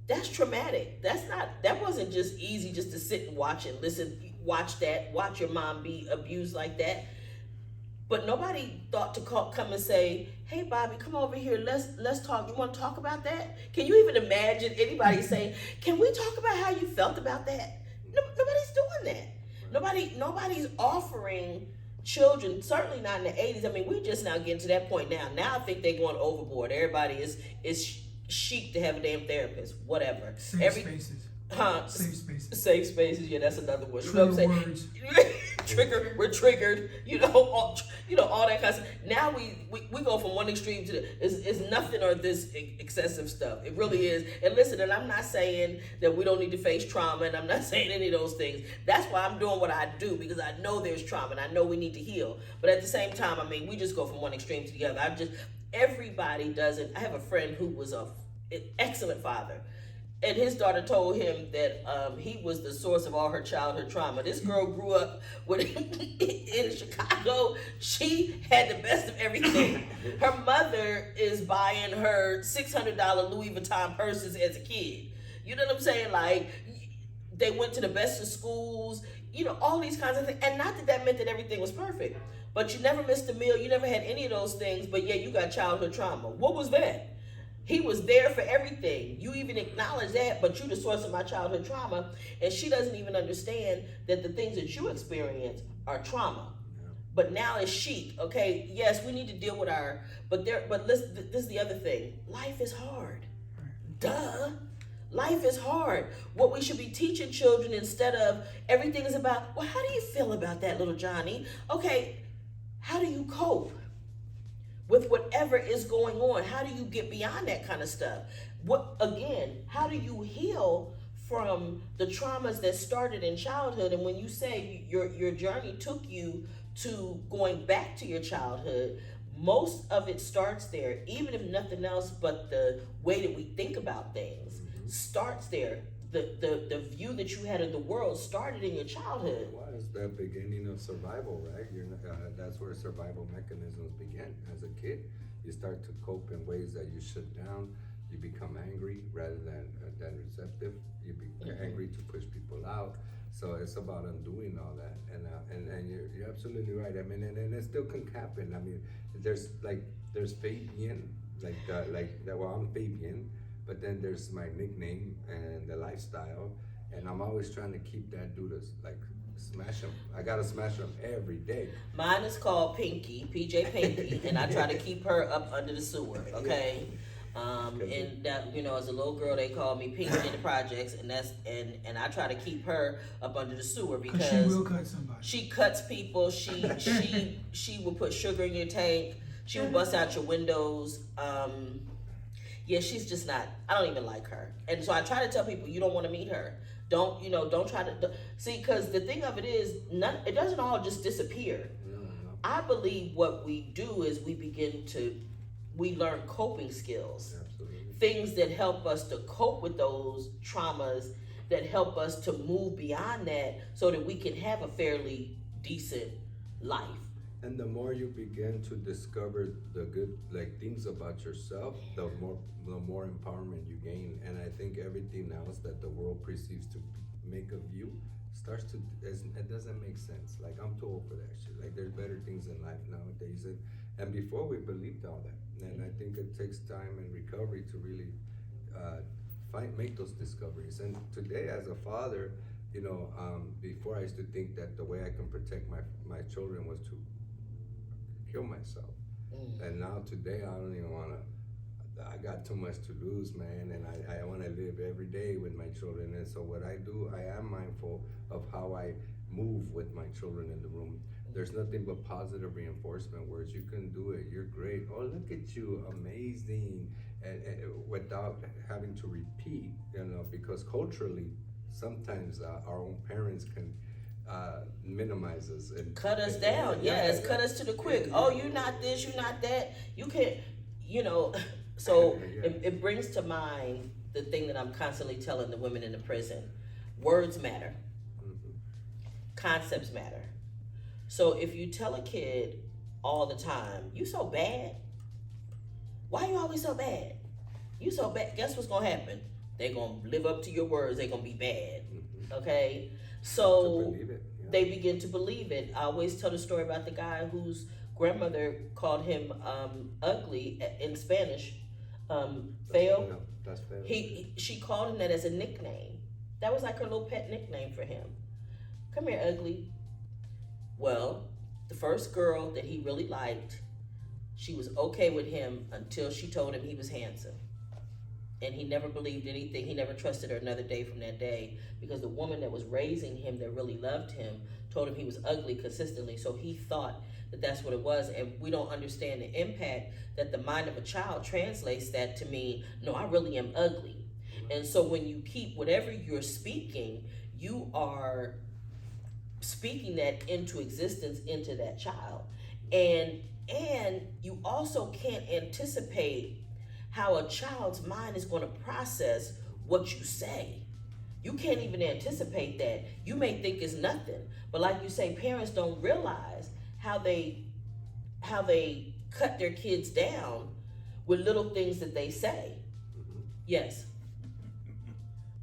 [SPEAKER 1] That's traumatic. That wasn't just easy just to sit and watch and listen, watch your mom be abused like that. But nobody thought to come and say, hey, Bobby, come over here, let's talk. You want to talk about that? Can you even imagine anybody saying, can we talk about how you felt about that? No, nobody's doing that. Nobody's offering children, certainly not in the 80s. I mean, we're just now getting to that point now. Now I think they're going overboard. Everybody is chic to have a damn therapist, whatever.
[SPEAKER 3] Safe spaces. Safe spaces.
[SPEAKER 1] Yeah, that's another word.
[SPEAKER 3] Trigger
[SPEAKER 1] You know what I'm saying? We're triggered. You know, all that kind of stuff. Now we go from one extreme to the is nothing or this excessive stuff. It really is. And listen, and I'm not saying that we don't need to face trauma, and I'm not saying any of those things. That's why I'm doing what I do, because I know there's trauma and I know we need to heal. But at the same time, I mean, we just go from one extreme to the other. Everybody doesn't. I have a friend who was an excellent father. And his daughter told him that he was the source of all her childhood trauma. This girl grew up in Chicago. She had the best of everything. Her mother is buying her $600 Louis Vuitton purses as a kid. You know what I'm saying? Like, they went to the best of schools, you know, all these kinds of things. And not that meant that everything was perfect. But you never missed a meal. You never had any of those things. But yeah, you got childhood trauma. What was that? He was there for everything. You even acknowledge that, but you the source of my childhood trauma. And she doesn't even understand that the things that you experience are trauma. Yeah. But now it's chic, okay? Yes, we need to deal with but listen, this is the other thing. Life is hard. Duh. Life is hard. What we should be teaching children, instead of everything is about, well, how do you feel about that, little Johnny? Okay, how do you cope with whatever is going on? How do you get beyond that kind of stuff? How do you heal from the traumas that started in childhood? And when you say your journey took you to going back to your childhood, most of it starts there, even if nothing else, but the way that we think about things starts there. The view that you had of the world started in your childhood.
[SPEAKER 2] Well, it's the beginning of survival, right? That's where survival mechanisms begin. As a kid, you start to cope in ways that you shut down. You become angry rather than receptive. You become angry to push people out. So it's about undoing all that. And you're absolutely right. I mean, and it still can happen. I mean, there's Fabian, like that. Well, I'm Fabian. But then there's my nickname and the lifestyle, and I'm always trying to keep that dude like smash him. I gotta smash him every day.
[SPEAKER 1] Mine is called Pinky, PJ Pinky, and I try to keep her up under the sewer. Okay, and that, you know, as a little girl they called me Pinky in the projects, and I try to keep her up under the sewer because
[SPEAKER 3] she will cut somebody.
[SPEAKER 1] She cuts people. She will put sugar in your tank. She will bust out your windows. Yeah, she's just not, I don't even like her. And so I try to tell people, you don't want to meet her. Don't try to, see, because the thing of it is, it doesn't all just disappear. No. I believe what we do is we learn coping skills. Absolutely. Things that help us to cope with those traumas, that help us to move beyond that so that we can have a fairly decent life.
[SPEAKER 2] And the more you begin to discover the good like things about yourself, the more empowerment you gain. And I think everything else that the world perceives to make of you starts to it doesn't make sense. Like I'm too old for that shit. Like there's better things in life nowadays, and before we believed all that. And I think it takes time and recovery to really make those discoveries. And today, as a father, before I used to think that the way I can protect my children was to kill myself. And now today I don't even wanna, I got too much to lose, man, and I wanna live every day with my children. And so what I do, I am mindful of how I move with my children in the room. There's nothing but positive reinforcement words. You can do it, you're great, oh look at you, amazing, and without having to repeat, because culturally, sometimes our own parents can minimize us and
[SPEAKER 1] cut us down. Yes, cut us to the quick. Oh, you're not this, you're not that. You can't, So it brings to mind the thing that I'm constantly telling the women in the prison. Words matter. Concepts matter. So if you tell a kid all the time, you so bad. Why you always so bad? You so bad. Guess what's gonna happen? They're gonna live up to your words. They're gonna be bad. Okay? So they begin to believe it. I always tell the story about the guy whose grandmother called him ugly in Spanish. Fail.
[SPEAKER 2] That's fail.
[SPEAKER 1] She called him that as a nickname. That was like her little pet nickname for him. Come here, ugly. Well, the first girl that he really liked, she was okay with him until she told him he was handsome. And he never believed anything. He never trusted her another day from that day, because the woman that was raising him, that really loved him, told him he was ugly consistently. So he thought that that's what it was. And we don't understand the impact that the mind of a child translates that to mean, no, I really am ugly. And so when you keep whatever you're speaking, you are speaking that into existence into that child. And you also can't anticipate how a child's mind is going to process what you say. You can't even anticipate that. You may think it's nothing, but like you say, parents don't realize how they cut their kids down with little things that they say. Yes.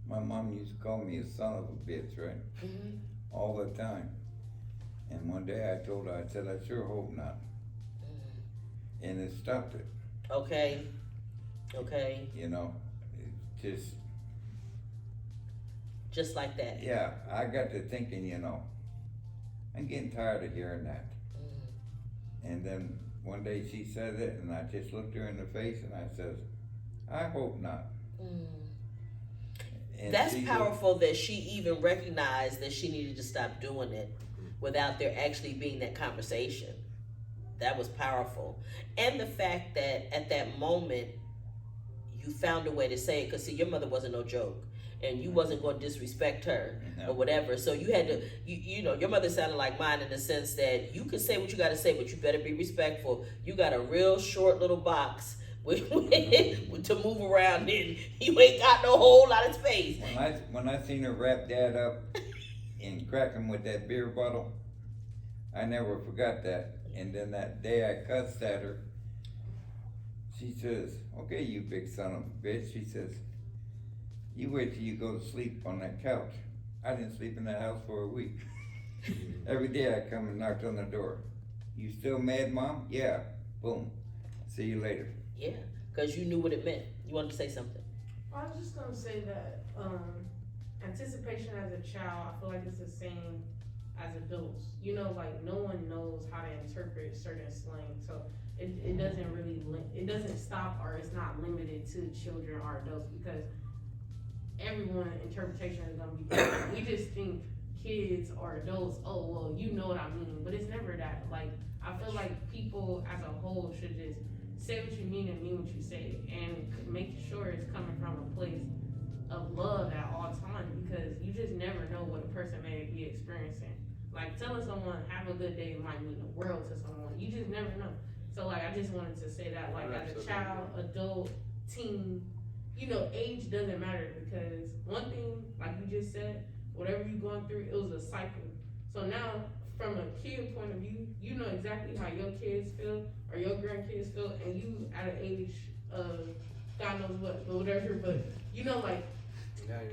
[SPEAKER 4] My mom used to call me a son of a bitch, right? All the time. And one day I told her, I said, I sure hope not. And it stopped it.
[SPEAKER 1] Okay.
[SPEAKER 4] It's just
[SPEAKER 1] like that.
[SPEAKER 4] Yeah, I got to thinking, I'm getting tired of hearing that. And then one day she said it, and I just looked her in the face and I said, I hope not. And
[SPEAKER 1] that's powerful that she even recognized that she needed to stop doing it without there actually being that conversation. That was powerful. And the fact that at that moment, you found a way to say it, because see, your mother wasn't no joke, and you wasn't going to disrespect her or whatever. So you had to, your mother sounded like mine in the sense that you can say what you got to say, but you better be respectful. You got a real short little box to move around in. You ain't got no whole lot of space.
[SPEAKER 4] When I seen her wrap Dad up and crack him with that beer bottle, I never forgot that. And then that day I cussed at her. She says, okay, you big son of a bitch. She says, you wait till you go to sleep on that couch. I didn't sleep in that house for a week. Every day I come and knocked on the door. You still mad, Mom? Yeah. Boom. See you later.
[SPEAKER 1] Yeah, because you knew what it meant. You wanted to say something?
[SPEAKER 5] I was just going to say that anticipation as a child, I feel like it's the same as adults. Like no one knows how to interpret certain slang. So it doesn't really, it doesn't stop, or it's not limited to children or adults, because everyone's interpretation is going to be different. We just think kids or adults, oh, well, you know what I mean, but it's never that. Like, I feel like people as a whole should just say what you mean and mean what you say, and make sure it's coming from a place of love at all times, because you just never know what a person may be experiencing. Like, telling someone have a good day might mean the world to someone. You just never know. So like, I just wanted to say that, like, as a child, adult, teen, age doesn't matter, because one thing, like you just said, whatever you're going through, it was a cycle. So now, from a kid point of view, you know exactly how your kids feel or your grandkids feel, and you at an age of God knows what, but whatever, but you know, like,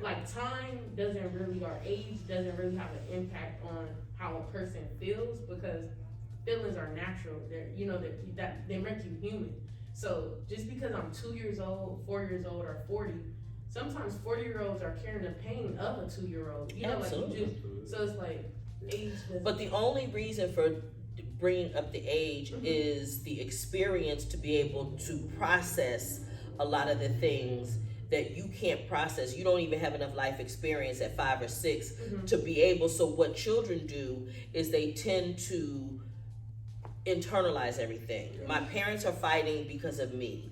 [SPEAKER 5] like time doesn't really, or age doesn't really have an impact on how a person feels, because feelings are natural. They're, you know, that they make you human. So just because I'm 2 years old, 4 years old, or 40, sometimes 40-year-olds are carrying the pain of a 2-year-old. You know,
[SPEAKER 1] Absolutely.
[SPEAKER 5] like you just, so it's like age doesn't.
[SPEAKER 1] But the only reason for bringing up the age is the experience to be able to process a lot of the things that you can't process. You don't even have enough life experience at 5 or 6 to be able. So what children do is they tend to internalize everything. My parents are fighting because of me.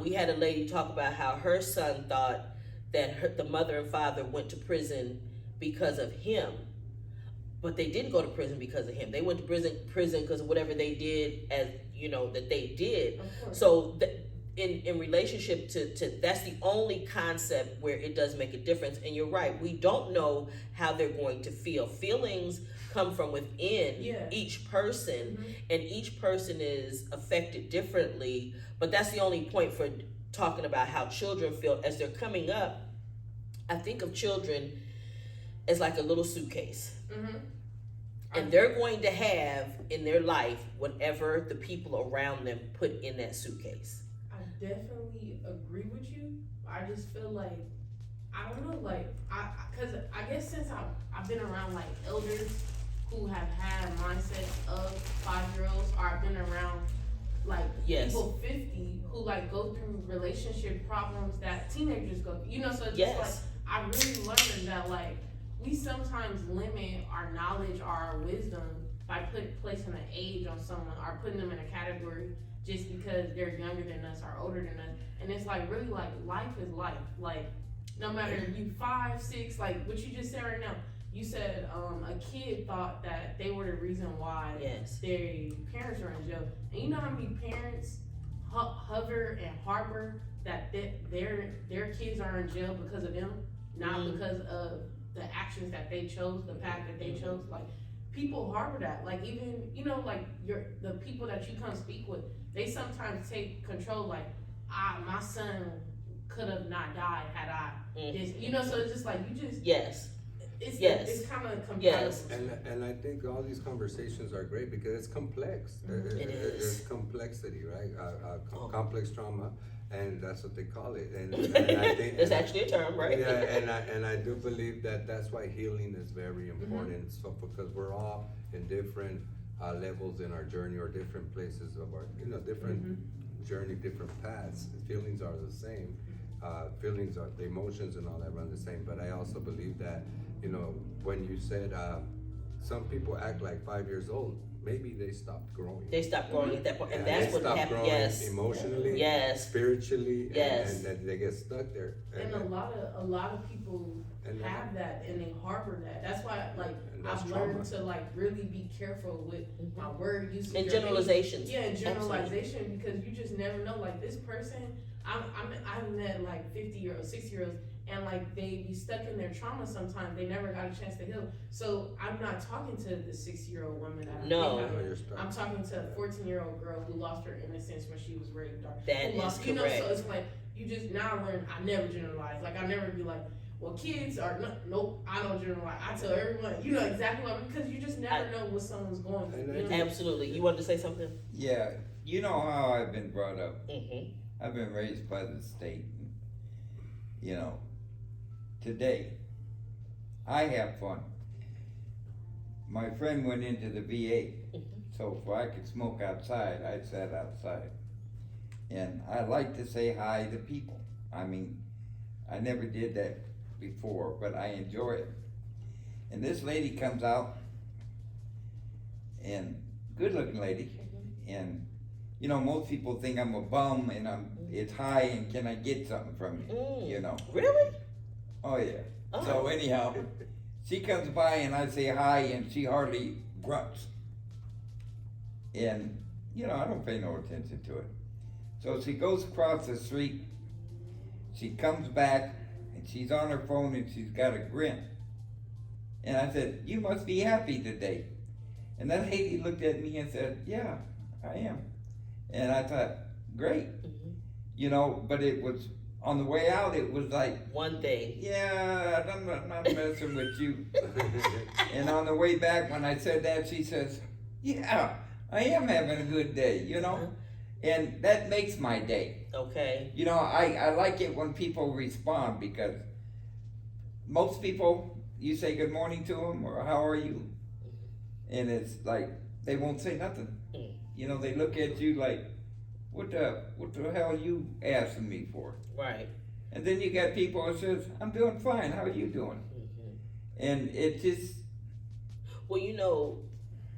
[SPEAKER 1] We had a lady talk about how her son thought that the mother and father went to prison because of him, but they didn't go to prison because of him. They went to prison because of whatever they did, as you know, that they did. So in relationship to that's the only concept where it does make a difference. And you're right, we don't know how they're going to feel. Feelings come from within each person, and each person is affected differently. But that's the only point for talking about how children feel as they're coming up. I think of children as like a little suitcase. And they're going to have in their life whatever the people around them put in that suitcase.
[SPEAKER 5] I definitely agree with you. I just feel like, I don't know, like, cause I guess since I've been around like elders who have had mindsets of 5-year-olds, or I've been around like people 50 who like go through relationship problems that teenagers go through, you know, so it's just like, I really learned that like, we sometimes limit our knowledge or our wisdom by placing an age on someone or putting them in a category just because they're younger than us or older than us. And it's like, really, like, life is life. Like, no matter if you 5, 6, like what you just said right now, you said a kid thought that they were the reason why their parents are in jail. And you know how many parents hover and harbor that their kids are in jail because of them, not because of the actions that they chose, the path that they chose. Like, people harbor that. Like, even, you know, like the people that you come speak with, they sometimes take control. Like, my son could have not died had I this, you know. So it's just like, you just it's kind of compatible.
[SPEAKER 2] And I think all these conversations are great because it's complex. There's complexity, right? Complex trauma. And that's what they call it. And I think
[SPEAKER 1] there's actually a term, right?
[SPEAKER 2] Yeah, and I do believe that that's why healing is very important. So because we're all in different levels in our journey, or different places of our, you know, different journey, different paths. Feelings are the same. Feelings are, the emotions and all that run the same. But I also believe that, you know, when you said some people act like 5 years old, maybe they stopped growing.
[SPEAKER 1] They stopped growing at that point, and that's what happened.
[SPEAKER 2] Emotionally, spiritually, and then they get stuck there.
[SPEAKER 5] And a lot of people have that, and they harbor that. That's why, like, I've learned to like really be careful with my word usage
[SPEAKER 1] and generalizations.
[SPEAKER 5] Yeah, and generalization, because you just never know. Like, this person, I've met like 50-year-olds, 60-year-olds. And like, they be stuck in their trauma sometimes. They never got a chance to heal. So I'm not talking to the 60-year-old woman that I'm talking to a 14-year-old girl who lost her innocence when she was raped.
[SPEAKER 1] That is correct.
[SPEAKER 5] You know, so it's like, you just now learn. I never generalize. Like, I never be like, well, kids are nope. I don't generalize. I tell everyone, you know exactly what, because you just never know what someone's going through. You know?
[SPEAKER 1] Absolutely. You wanted to say something?
[SPEAKER 4] Yeah, you know how I've been brought up. I've been raised by the state. You know. Today, I have fun. My friend went into the VA, so if I could smoke outside, I sat outside. And I like to say hi to people. I mean, I never did that before, but I enjoy it. And this lady comes out, and good looking lady, and you know, most people think I'm a bum and it's hi and can I get something from you, you know.
[SPEAKER 1] Really?
[SPEAKER 4] Oh yeah. So anyhow, she comes by and I say hi and she hardly grunts. And, you know, I don't pay no attention to it. So she goes across the street, she comes back and she's on her phone and she's got a grin. And I said, you must be happy today. And that lady looked at me and said, yeah, I am. And I thought, great. You know, but it was, on the way out, it was like,
[SPEAKER 1] One thing.
[SPEAKER 4] yeah, I'm not messing with you. And on the way back, when I said that, she says, yeah, I am having a good day, you know? And that makes my day.
[SPEAKER 1] Okay.
[SPEAKER 4] You know, I like it when people respond, because most people, you say good morning to them or how are you? And it's like, they won't say nothing. You know, they look at you like, what the hell you asking me for?
[SPEAKER 1] Right.
[SPEAKER 4] And then you got people that says, I'm doing fine, how are you doing? And it just...
[SPEAKER 1] Well, you know,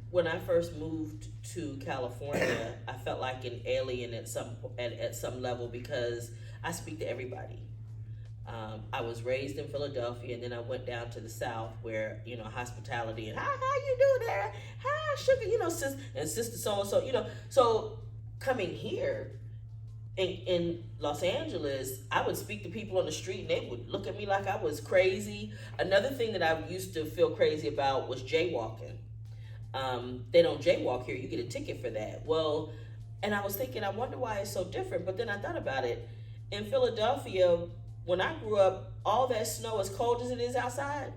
[SPEAKER 1] when I first moved to California, I felt like an alien at some level, because I speak to everybody. I was raised in Philadelphia, and then I went down to the South, where, you know, hospitality and how you do there, hi sugar, you know, sister so and so, you know. So coming here in Los Angeles, I would speak to people on the street and they would look at me like I was crazy. Another thing that I used to feel crazy about was jaywalking. They don't jaywalk here, you get a ticket for that. Well, and I was thinking, I wonder why it's so different. But then I thought about it. In Philadelphia, when I grew up, all that snow, as cold as it is outside,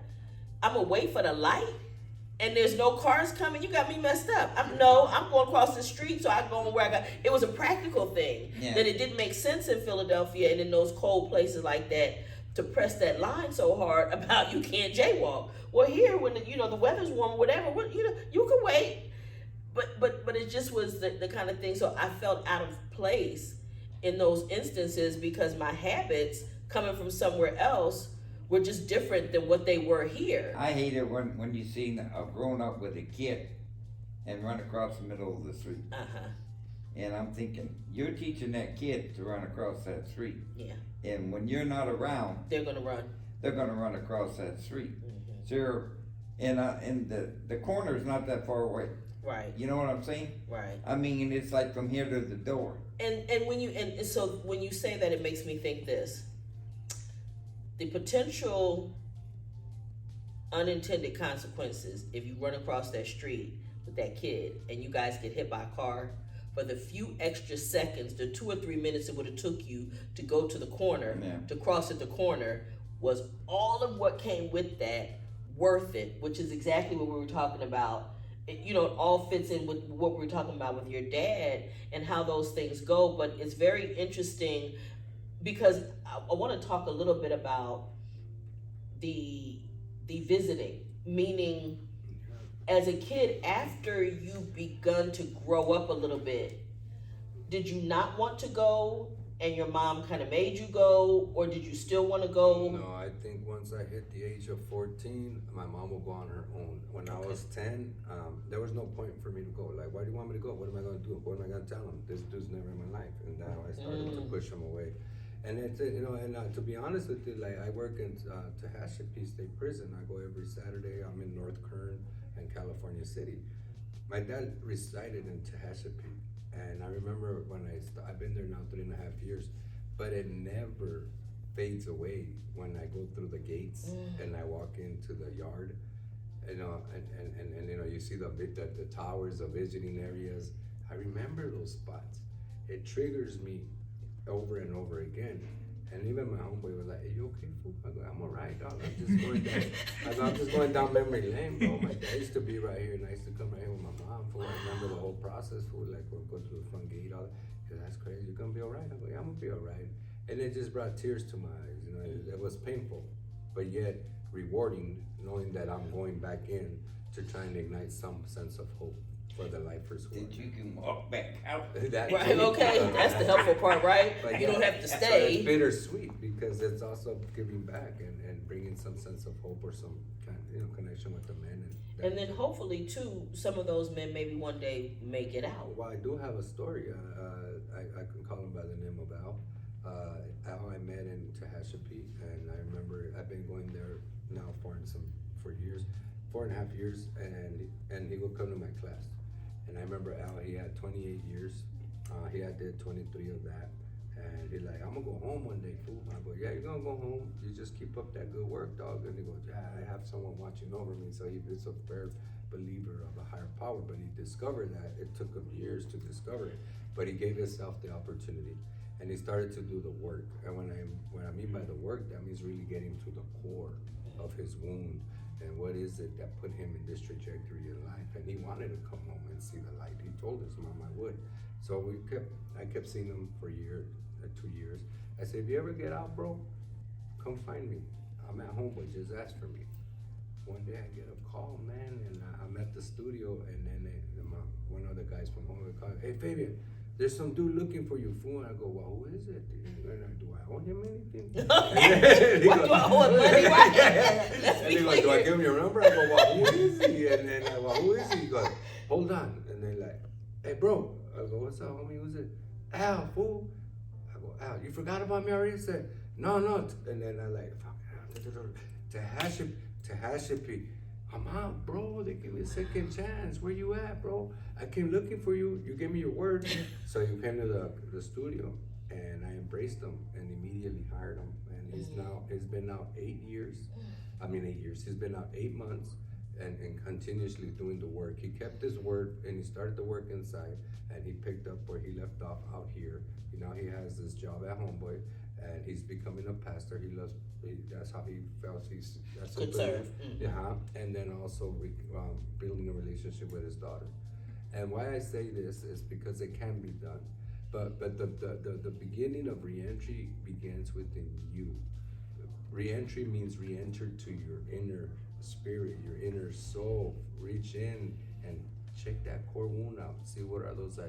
[SPEAKER 1] I'm gonna wait for the light, and there's no cars coming. You got me messed up. I'm going across the street, so I go where I got. It was a practical thing.
[SPEAKER 4] Yeah.
[SPEAKER 1] That it didn't make sense in Philadelphia and in those cold places like that to press that line so hard about you can't jaywalk. Well, here when the weather's warm, whatever, you can wait. But it just was the kind of thing. So I felt out of place in those instances, because my habits coming from somewhere else were just different than what they were here.
[SPEAKER 4] I hate it when you see a grown up with a kid and run across the middle of the street. And I'm thinking, you're teaching that kid to run across that street.
[SPEAKER 1] Yeah.
[SPEAKER 4] And when you're not around,
[SPEAKER 1] They're gonna run.
[SPEAKER 4] they're gonna run across that street. So and the corner's not that far away.
[SPEAKER 1] Right.
[SPEAKER 4] You know what I'm saying?
[SPEAKER 1] Right.
[SPEAKER 4] I mean, it's like from here to the door.
[SPEAKER 1] And so when you say that, it makes me think this. The potential unintended consequences if you run across that street with that kid and you guys get hit by a car, for the few extra seconds, the 2 or 3 minutes it would have took you to go to the corner, to cross at the corner, was all of what came with that worth it, which is exactly what we were talking about. It all fits in with what we were talking about with your dad and how those things go. But it's very interesting, because I want to talk a little bit about the visiting, meaning as a kid, after you begun to grow up a little bit, did you not want to go and your mom kind of made you go, or did you still want to go?
[SPEAKER 2] No, I think once I hit the age of 14, my mom will go on her own. When I was 10, there was no point for me to go. Like, why do you want me to go? What am I going to do? What am I going to tell him? This dude's never in my life. And now I started to push him away. And it's, to be honest with you, like, I work in Tehachapi State Prison. I go every Saturday. I'm in North Kern and California City. My dad resided in Tehachapi. And I remember when I've been there now 3.5 years, but it never fades away when I go through the gates and I walk into the yard, and you see the towers, the visiting areas. I remember those spots. It triggers me over and over again. And even my homeboy was like, "Hey, you okay, fool?" I go, "I'm alright, dog. I'm just going down memory lane, bro. My dad used to be right here, and I used to come right here with my mom, fool. I remember the whole process, fool. Like, we'll go to the front gate, all that. Cause that's crazy. You gonna be alright?" I go, "Yeah, I'm gonna be alright." And it just brought tears to my eyes. It was painful, but yet rewarding, knowing that I'm going back in to try and ignite some sense of hope for the lifers.
[SPEAKER 4] That you can walk back out.
[SPEAKER 1] Right, okay, that's the helpful part, right?
[SPEAKER 2] But
[SPEAKER 1] you don't have to
[SPEAKER 2] So
[SPEAKER 1] stay.
[SPEAKER 2] it's bittersweet because it's also giving back and bringing some sense of hope or some kind, connection with the men.
[SPEAKER 1] And then hopefully too, some of those men maybe one day may get out.
[SPEAKER 2] Well, I do have a story. I can call him by the name of Al. Al I met in Tehachapi, and I remember I've been going there now for years, 4.5 years, and he would come to my class. And I remember Al, he had 28 years. He had did 23 of that. And he's like, "I'm gonna go home one day, fool." I go, "Yeah, you're gonna go home. You just keep up that good work, dog." And he goes, "Yeah, I have someone watching over me." So he was so fair. believer of a higher power, but he discovered that. It took him years to discover it, but he gave himself the opportunity, and he started to do the work. And when I mean by the work, that means really getting to the core of his wound and what is it that put him in this trajectory in life. And he wanted to come home and see the light. He told his mom I would. So I kept seeing him for 2 years. I said, if you ever get out, bro, come find me. I'm at Homeboy, just ask for me. One day I get a call, man, and I'm at the studio, and then one of the guys from Homeboy called, hey, Fabian, there's some dude looking for you, fool. And I go, well, who is it? And do I owe him anything?
[SPEAKER 1] Why do I owe him money?
[SPEAKER 2] And he goes, do I give him your number? I go, well, who is he? And then, well, who is he? He goes, hold on. And they're like, hey, bro. I go, what's up, homie? Who's it? Al, fool. I go, Al, you forgot about me already? He said, no. And then I like, Tehashipi. I'm out, bro. They give me a second chance. Where you at, bro? I came looking for you. You gave me your word. So you came to the studio, and I embraced him and immediately hired him. And it's been now 8 years. I mean 8 years. He's been out 8 months and continuously doing the work. He kept his word and he started the work inside, and he picked up where he left off out here. Now he has this job at Homeboy, and he's becoming a pastor. That's how he felt. That's
[SPEAKER 1] Could serve.
[SPEAKER 2] Yeah, and then also building a relationship with his daughter. And why I say this is because it can be done, but the beginning of reentry begins within you. Reentry means reenter to your inner spirit, your inner soul. Reach in and check that core wound out. See what are those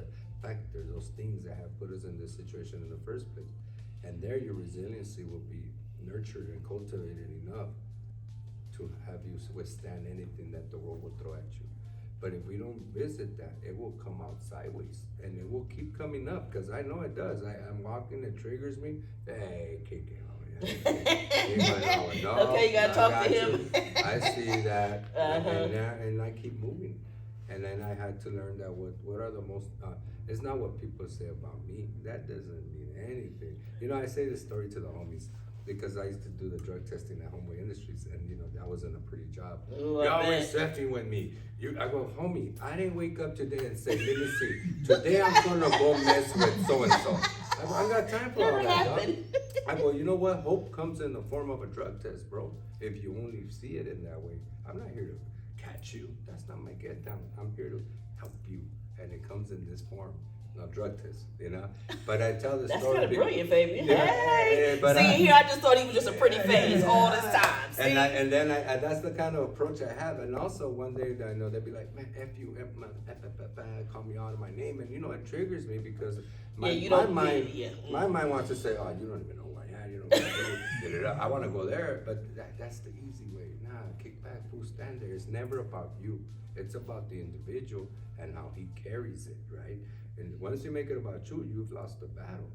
[SPEAKER 2] factors, those things that have put us in this situation in the first place. And there your resiliency will be nurtured and cultivated enough to have you withstand anything that the world will throw at you. But if we don't visit that, it will come out sideways, and it will keep coming up, because I know it does. I'm walking, it triggers me. Hey, kick it.
[SPEAKER 1] Okay, you gotta talk to him.
[SPEAKER 2] I see that, and I keep moving. And then I had to learn that what are the most, it's not what people say about me. That doesn't mean anything. I say this story to the homies, because I used to do the drug testing at Homeboy Industries, and that wasn't a pretty job. You're always surfing with me. I go, homie, I didn't wake up today and say, let me see, today I'm gonna go mess with so-and-so. I got time for all that, dog. I go, you know what? Hope comes in the form of a drug test, bro. If you only see it in that way. I'm not here to catch you. That's not my get down. I'm here to help you. And it comes in this form. No, drug test, But I tell the
[SPEAKER 1] That's
[SPEAKER 2] story.
[SPEAKER 1] That's kind of brilliant, baby.
[SPEAKER 2] Yeah,
[SPEAKER 1] hey.
[SPEAKER 2] But
[SPEAKER 1] here I just thought he was just a pretty face all this time. See?
[SPEAKER 2] And then that's the kind of approach I have. And also one day I know they'll be like, man, F you, call me out of my name. And it triggers me because my mind wants to say, oh, you don't even know who I am. You don't know. I want to go there, but that's the easy way. Nah, kick back, fool, stand there. It's never about you. It's about the individual and how he carries it, right? And once you make it about you, you've lost the battle.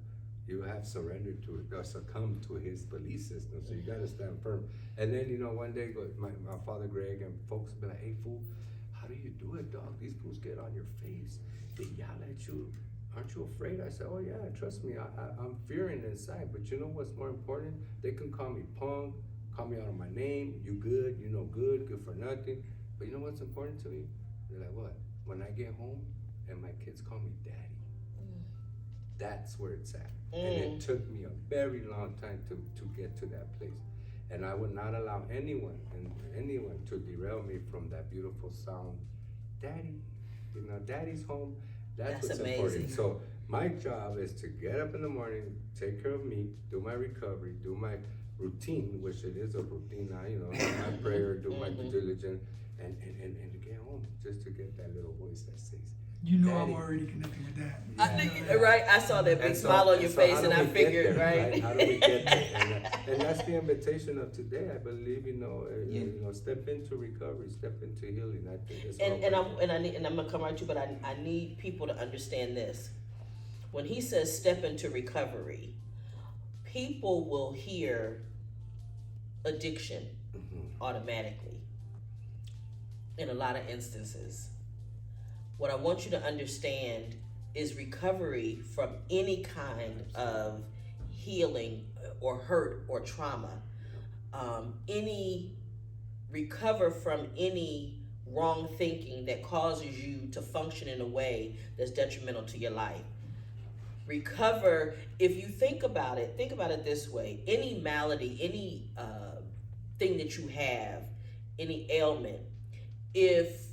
[SPEAKER 2] You have surrendered to it, or succumbed to his belief system. So you got to stand firm. And then, one day, my father Greg and folks be like, hey, fool, how do you do it, dog? These fools get on your face. They yell at you. Aren't you afraid? I said, oh, yeah, trust me. I'm fearing inside. But you know what's more important? They can call me punk, call me out of my name. You good, good for nothing. But you know what's important to me? They're like, what? When I get home, and my kids call me daddy. That's where it's at. And it took me a very long time to get to that place. And I would not allow anyone to derail me from that beautiful sound. Daddy, daddy's home. That's what's
[SPEAKER 1] amazing.
[SPEAKER 2] Important. So my job is to get up in the morning, take care of me, do my recovery, do my routine, which it is a routine now, my prayer, do my due diligence, and to get home, just to get that little voice that says,
[SPEAKER 3] Daddy.
[SPEAKER 2] I'm
[SPEAKER 3] already connected with that.
[SPEAKER 1] Right, I saw that big smile on your face, and I figured, right?
[SPEAKER 2] How do we get there? And that's the invitation of today. I believe, step into recovery, step into healing. I think it's
[SPEAKER 1] I'm gonna come right to you, but I need people to understand this. When he says step into recovery, people will hear addiction automatically in a lot of instances. What I want you to understand is recovery from any kind of healing or hurt or trauma. Recover from any wrong thinking that causes you to function in a way that's detrimental to your life. Recover, if you think about it this way: any malady, any thing that you have, any ailment, if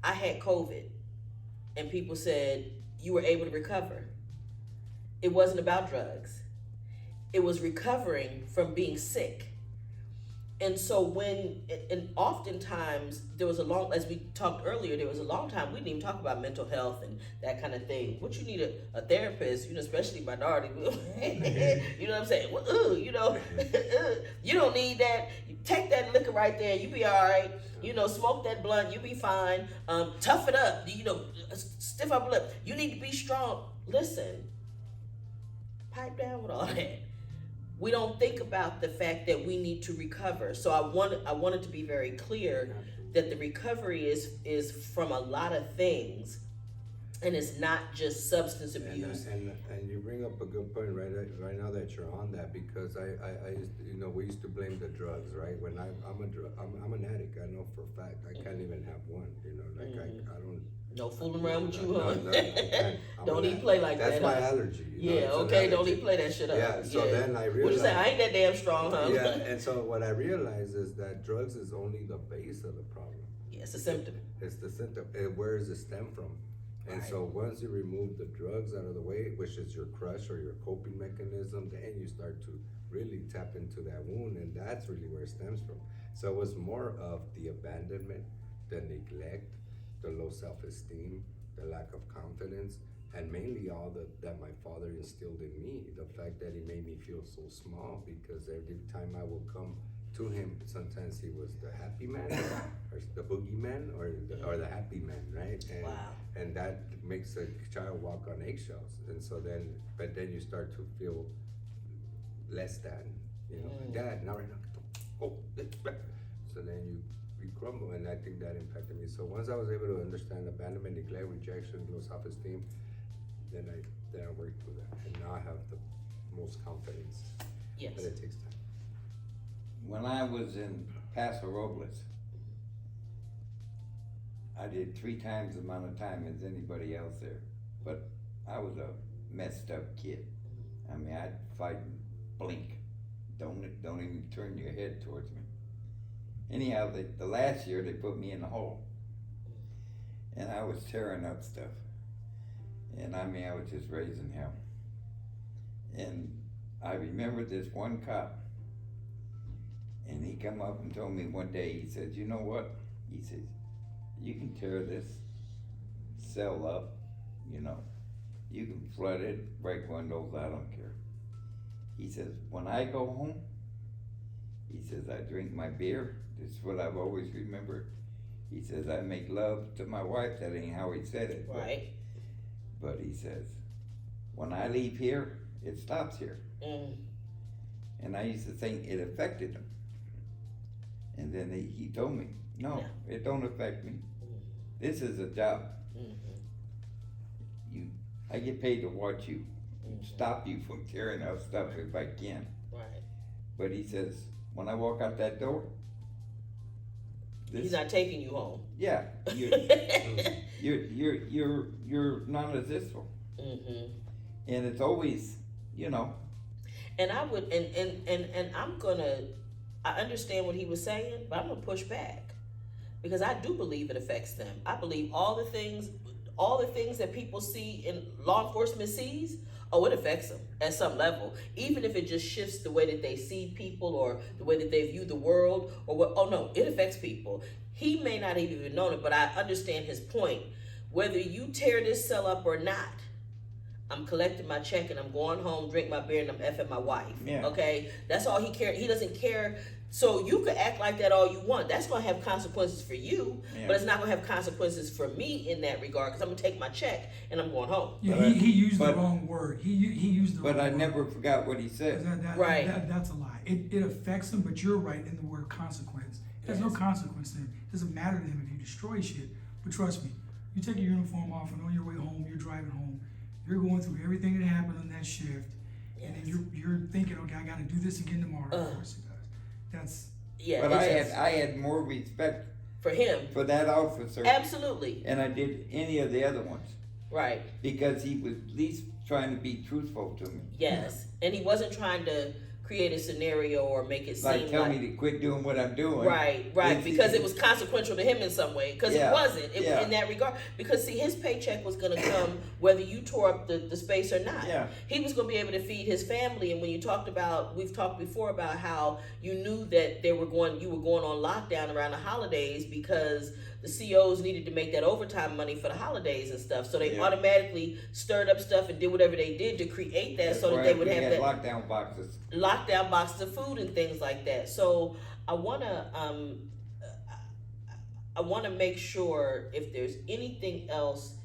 [SPEAKER 1] I had COVID and people said you were able to recover, it wasn't about drugs. It was recovering from being sick. And so and oftentimes there was as we talked earlier, there was a long time we didn't even talk about mental health and that kind of thing. What you need a therapist, especially minority. You know what I'm saying? Well, you don't need that. You take that liquor right there, you be all right. Smoke that blunt, you be fine. Tough it up, stiff up lip. You need to be strong. Listen, pipe down with all that. We don't think about the fact that we need to recover. So I wanted to be very clear that the recovery is from a lot of things, and it's not just substance abuse.
[SPEAKER 2] And you bring up a good point right now that you're on that, because I used to, we used to blame the drugs, right? When I'm an addict, I know for a fact I can't even have one. I don't.
[SPEAKER 1] No fooling around with you, huh?
[SPEAKER 2] No, I can't.
[SPEAKER 1] Don't even play like
[SPEAKER 2] that's
[SPEAKER 1] that.
[SPEAKER 2] That's my allergy.
[SPEAKER 1] Yeah, okay, don't even play that shit up.
[SPEAKER 2] Yeah, so then I realized.
[SPEAKER 1] What you say? I ain't that damn strong, huh?
[SPEAKER 2] Yeah, and so what I realized is that drugs is only the base of the problem.
[SPEAKER 1] Yeah, it's a symptom.
[SPEAKER 2] It's the symptom. Where does it stem from? And
[SPEAKER 1] Right.
[SPEAKER 2] so once you remove the drugs out of the way, which is your crush or your coping mechanism, then you start to really tap into that wound, and that's really where it stems from. So it was more of the abandonment, the neglect, the low self-esteem, the lack of confidence, and mainly all that my father instilled in me. The fact that he made me feel so small, because every time I would come to him, sometimes he was the happy man, or the boogeyman, or the happy man, right? And,
[SPEAKER 1] Wow.
[SPEAKER 2] And that makes a child walk on eggshells. And so then you start to feel less than, Dad, now right now, so then you crumble, and I think that impacted me. So once I was able to understand abandonment, neglect, rejection, low self-esteem, then I worked through that, and now I have the most confidence.
[SPEAKER 1] Yes.
[SPEAKER 2] But it takes time.
[SPEAKER 4] When I was in Paso Robles, I did 3 times the amount of time as anybody else there, but I was a messed up kid. I mean, I'd fight and blink. Don't even turn your head towards me. Anyhow, the last year they put me in the hole, and I was tearing up stuff. And I mean, I was just raising hell. And I remember this one cop, and he come up and told me one day, he said, "You know what?" He says, "You can tear this cell up, you can flood it, break windows, I don't care." He says, "When I go home," he says, "I drink my beer." This is what I've always remembered. He says, "I make love to my wife." That ain't how he said it.
[SPEAKER 1] Right.
[SPEAKER 4] But he says, "When I leave here, it stops here." And I used to think it affected him. And then he told me, "No, it don't affect me. This is a job. I get paid to watch you, stop you from tearing up stuff if I can."
[SPEAKER 1] Right.
[SPEAKER 4] But he says, "When I walk out that door,
[SPEAKER 1] He's not taking you home.
[SPEAKER 4] Yeah, you're non-existent." And it's always,
[SPEAKER 1] And I would, and I understand what he was saying, but I'm gonna push back, because I do believe it affects them. I believe all the things that people see and law enforcement sees, it affects them at some level, even if it just shifts the way that they see people or the way that they view the world or what. Oh no, it affects people. He may not have even known it, but I understand his point. Whether you tear this cell up or not, I'm collecting my check and I'm going home, drink my beer, and I'm effing my wife.
[SPEAKER 4] Yeah.
[SPEAKER 1] Okay? That's all he cares. He doesn't care. So you could act like that all you want. That's going to have consequences for you, but it's not going to have consequences for me in that regard, because I'm going to take my check and I'm going home.
[SPEAKER 3] Yeah, he used the wrong word. He used the wrong word.
[SPEAKER 4] But I never forgot what he said.
[SPEAKER 1] Right.
[SPEAKER 3] That's a lie. It affects him, but you're right in the word consequence. There's no consequence to him. It doesn't matter to him if you destroy shit. But trust me, you take your uniform off and on your way home, you're driving home, you're going through everything that happened on that shift, and then you're thinking, okay, I got to do this again tomorrow. Of course it does. That's
[SPEAKER 4] But I had more respect
[SPEAKER 1] for him.
[SPEAKER 4] for that officer,
[SPEAKER 1] Absolutely.
[SPEAKER 4] and I did any of the other ones,
[SPEAKER 1] Right.
[SPEAKER 4] because he was at least trying to be truthful to me.
[SPEAKER 1] Yes. And he wasn't trying to create a scenario or make it
[SPEAKER 4] Like
[SPEAKER 1] seem
[SPEAKER 4] tell
[SPEAKER 1] like
[SPEAKER 4] me to quit doing what I'm doing.
[SPEAKER 1] right, because it was consequential to him in some way. Because
[SPEAKER 4] Yeah,
[SPEAKER 1] it wasn't
[SPEAKER 4] yeah.
[SPEAKER 1] in that regard. Because see, his paycheck was going to come whether you tore up the space or not.
[SPEAKER 4] Yeah.
[SPEAKER 1] He was going to be able to feed his family. And when you talked about, we've talked before about how you knew that you were going on lockdown around the holidays because the COs needed to make that overtime money for the holidays and stuff. So they
[SPEAKER 4] Yeah.
[SPEAKER 1] automatically stirred up stuff and did whatever they did to create that
[SPEAKER 4] That's
[SPEAKER 1] so that
[SPEAKER 4] why
[SPEAKER 1] they would
[SPEAKER 4] we
[SPEAKER 1] have
[SPEAKER 4] had
[SPEAKER 1] that
[SPEAKER 4] lockdown boxes.
[SPEAKER 1] lockdown boxes of food and things like that. So I wanna make sure if there's anything else,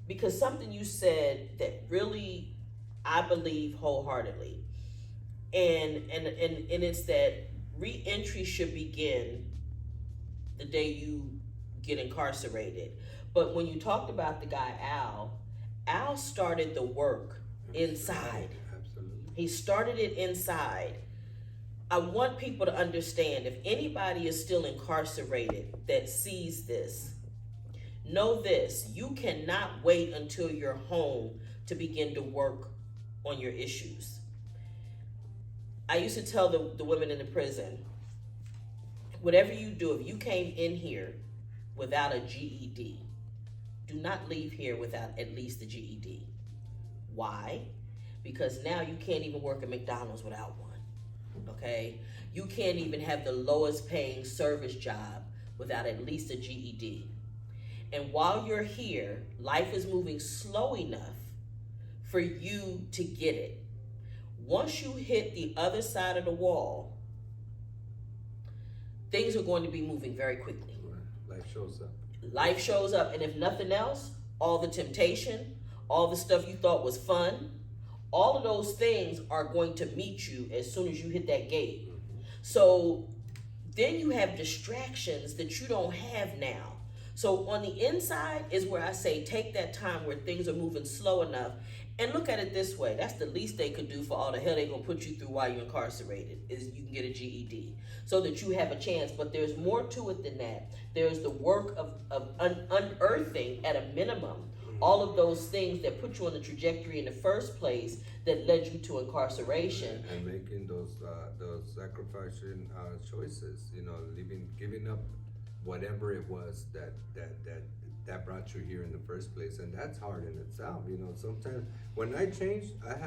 [SPEAKER 1] because something you said that really I believe wholeheartedly, and it's that re-entry should begin the day you get incarcerated. But when you talked about the guy Al started the work inside.
[SPEAKER 2] Absolutely.
[SPEAKER 1] He started it inside. I want people to understand, if anybody is still incarcerated that sees this, know this: you cannot wait until you're home to begin to work on your issues. I used to tell the women in the prison, whatever you do, if you came in here without a GED, do not leave here without at least the GED. Why? Because now you can't even work at McDonald's without one. Okay? You can't even have the lowest paying service job without at least a GED. And while you're here, life is moving slow enough for you to get it. Once you hit the other side of the wall, things are going to be moving very quickly.
[SPEAKER 2] Right. Life shows up.
[SPEAKER 1] Life shows up, and if nothing else, all the temptation, all the stuff you thought was fun, all of those things are going to meet you as soon as you hit that gate. So then you have distractions that you don't have now. So on the inside is where I say take that time where things are moving slow enough and look at it this way. That's the least they could do for all the hell they're going to put you through while you're incarcerated, is you can get a GED so that you have a chance. But there's more to it than that. There's the work of unearthing at a minimum all of those things that put you on the trajectory in the first place that led you to incarceration.
[SPEAKER 2] And making those sacrificing choices, giving up whatever it was that brought you here in the first place, and that's hard in itself. Sometimes when I changed, I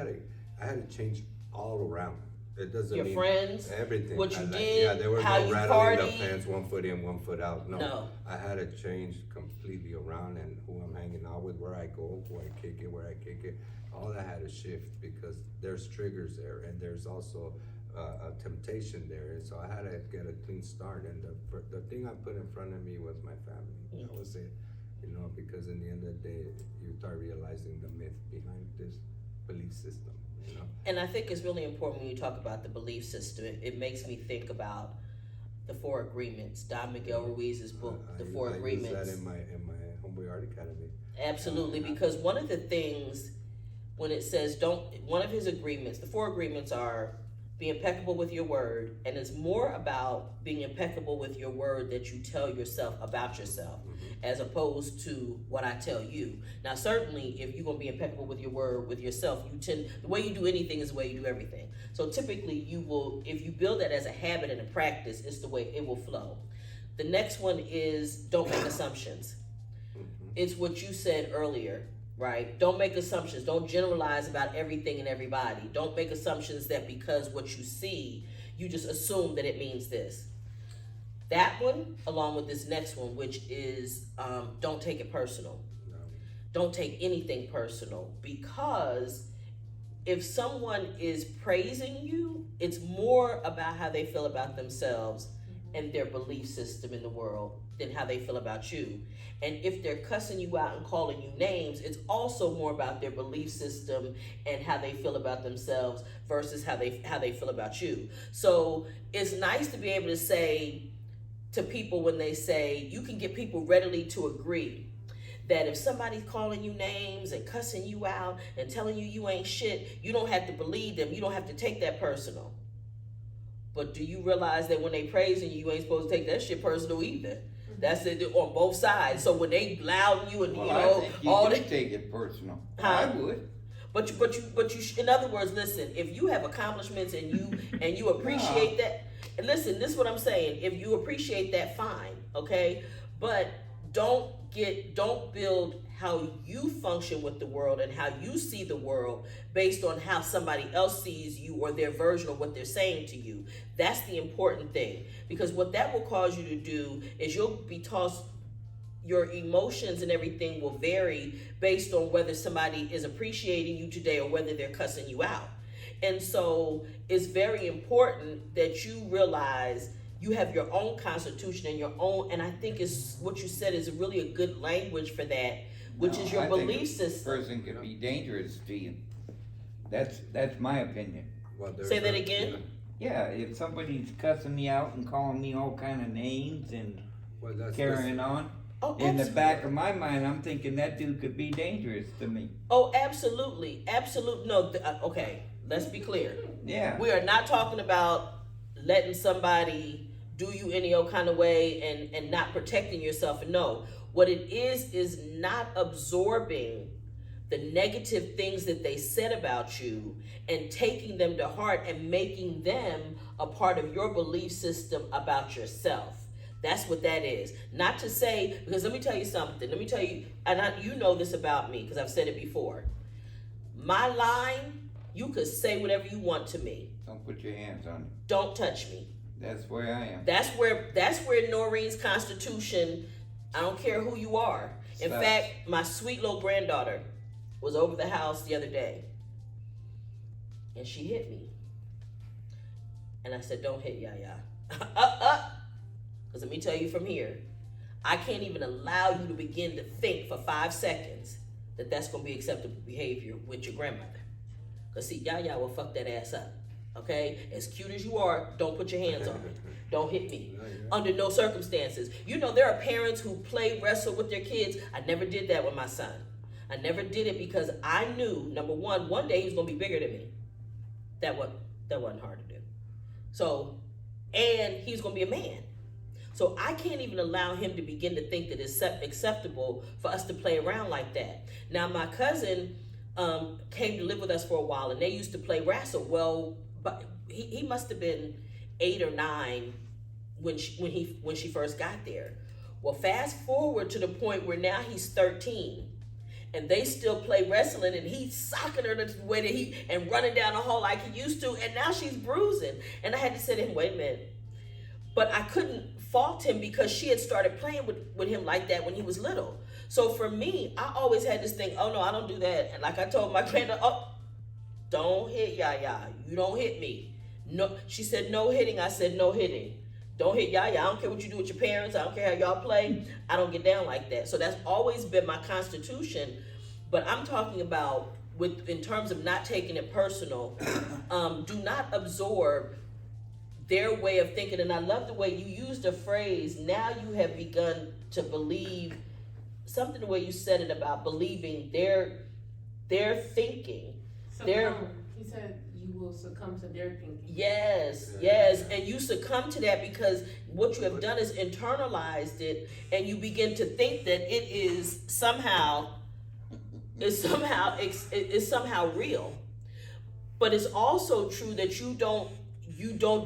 [SPEAKER 2] had to change all around. It doesn't
[SPEAKER 1] Your
[SPEAKER 2] mean
[SPEAKER 1] friends,
[SPEAKER 2] everything.
[SPEAKER 1] what you
[SPEAKER 2] Yeah,
[SPEAKER 1] did,
[SPEAKER 2] there were
[SPEAKER 1] how
[SPEAKER 2] no
[SPEAKER 1] you
[SPEAKER 2] rattling the
[SPEAKER 1] partied.
[SPEAKER 2] pants, 1 foot in, 1 foot out.
[SPEAKER 1] No.
[SPEAKER 2] I had to change completely around, and who I'm hanging out with, where I go, where I kick it. All that had to shift because there's triggers there, and there's also a temptation there, and so I had to get a clean start. And the thing I put in front of me was my family. That was it. Because in the end of the day, you start realizing the myth behind this belief system.
[SPEAKER 1] And I think it's really important when you talk about the belief system. It makes me think about the 4 Agreements, Don Miguel Ruiz's book, The Four Agreements.
[SPEAKER 2] I use that in my Homeboy Art Academy.
[SPEAKER 1] Absolutely, because one of the things when it says one of his agreements, the 4 agreements are be impeccable with your word, and it's more about being impeccable with your word that you tell yourself about yourself, as opposed to what I tell you. Now, certainly, if you're gonna be impeccable with your word with yourself, the way you do anything is the way you do everything. So typically, if you build that as a habit and a practice, it's the way it will flow. The next one is don't make assumptions. It's what you said earlier. Right? Don't make assumptions. Don't generalize about everything and everybody. Don't make assumptions that because what you see, you just assume that it means this. That one, along with this next one, which is don't take it personal.
[SPEAKER 2] No.
[SPEAKER 1] Don't take anything personal, because if someone is praising you, it's more about how they feel about themselves and their belief system in the world than how they feel about you. And if they're cussing you out and calling you names, it's also more about their belief system and how they feel about themselves versus how they feel about you. So it's nice to be able to say to people, when they say, you can get people readily to agree that if somebody's calling you names and cussing you out and telling you ain't shit, you don't have to believe them. You don't have to take that personal. But do you realize that when they praising you, you ain't supposed to take that shit personal either? That's it on both sides. So when they loud you and
[SPEAKER 4] Well,
[SPEAKER 1] you
[SPEAKER 4] I
[SPEAKER 1] know
[SPEAKER 4] think you
[SPEAKER 1] all
[SPEAKER 4] do
[SPEAKER 1] that,
[SPEAKER 4] take it personal.
[SPEAKER 1] Huh?
[SPEAKER 4] I would.
[SPEAKER 1] but you. In other words, listen. If you have accomplishments and you appreciate that, and listen, this is what I'm saying. If you appreciate that, fine, okay. But don't build how you function with the world and how you see the world based on how somebody else sees you or their version of what they're saying to you. That's the important thing, because what that will cause you to do is you'll be tossed. Your emotions and everything will vary based on whether somebody is appreciating you today or whether they're cussing you out. And so it's very important that you realize you have your own constitution and your own, and I think is what you said is really a good language for that, which
[SPEAKER 4] No,
[SPEAKER 1] is your
[SPEAKER 4] I think
[SPEAKER 1] belief
[SPEAKER 4] a
[SPEAKER 1] system.
[SPEAKER 4] person could be dangerous to you. That's my opinion.
[SPEAKER 2] Well, there's
[SPEAKER 1] Say that
[SPEAKER 2] a-
[SPEAKER 1] again?
[SPEAKER 4] Yeah, if somebody's cussing me out and calling me all kind of names and
[SPEAKER 2] Well, that's
[SPEAKER 4] carrying on,
[SPEAKER 1] Oh,
[SPEAKER 4] in the
[SPEAKER 1] absolutely.
[SPEAKER 4] back of my mind, I'm thinking that dude could be dangerous to me.
[SPEAKER 1] Oh, absolutely, absolutely. No, okay. Let's be clear.
[SPEAKER 4] Yeah.
[SPEAKER 1] We are not talking about letting somebody do you any old kind of way and not protecting yourself. No, what it is not absorbing the negative things that they said about you and taking them to heart and making them a part of your belief system about yourself. That's what that is. Not to say, because let me tell you something. Let me tell you, you know this about me because I've said it before. My line, you could say whatever you want to me.
[SPEAKER 4] Don't put your hands on it.
[SPEAKER 1] Don't touch me.
[SPEAKER 4] That's where I am.
[SPEAKER 1] That's where Noreen's constitution, I don't care who you are. In
[SPEAKER 4] Stops.
[SPEAKER 1] fact, my sweet little granddaughter was over the house the other day and she hit me. And I said, don't hit Yaya. Because let me tell you from here, I can't even allow you to begin to think for 5 seconds that that's going to be acceptable behavior with your grandmother. Because see, Yaya will fuck that ass up. Okay? As cute as you are, don't put your hands on me. Don't hit me. Under no circumstances. You know, there are parents who play wrestle with their kids. I never did that with my son. I never did it because I knew, number one day he was going to be bigger than me. That wasn't hard to do. So, and he's going to be a man. So I can't even allow him to begin to think that it's acceptable for us to play around like that. Now, my cousin came to live with us for a while, and they used to play wrestle. Well, but he must have been 8 or 9 when she first got there. Well, fast forward to the point where now he's 13. And they still play wrestling, and he's socking her the way that and running down the hall like he used to, and now she's bruising. And I had to say to him, wait a minute. But I couldn't fault him because she had started playing with him like that when he was little. So for me, I always had this thing, oh no, I don't do that. And like I told my granddaughter, oh, don't hit Yaya. You don't hit me. No, she said no hitting. I said no hitting. Don't hit Yaya. I don't care what you do with your parents. I don't care how y'all play. I don't get down like that. So that's always been my constitution. But I'm talking about in terms of not taking it personal. Do not absorb their way of thinking. And I love the way you used the phrase, now you have begun to believe something, the way you said it about believing their thinking.
[SPEAKER 5] He said you will succumb to their thinking.
[SPEAKER 1] Yes. And you succumb to that because what you have done is internalized it, and you begin to think that it is somehow real. But it's also true that you don't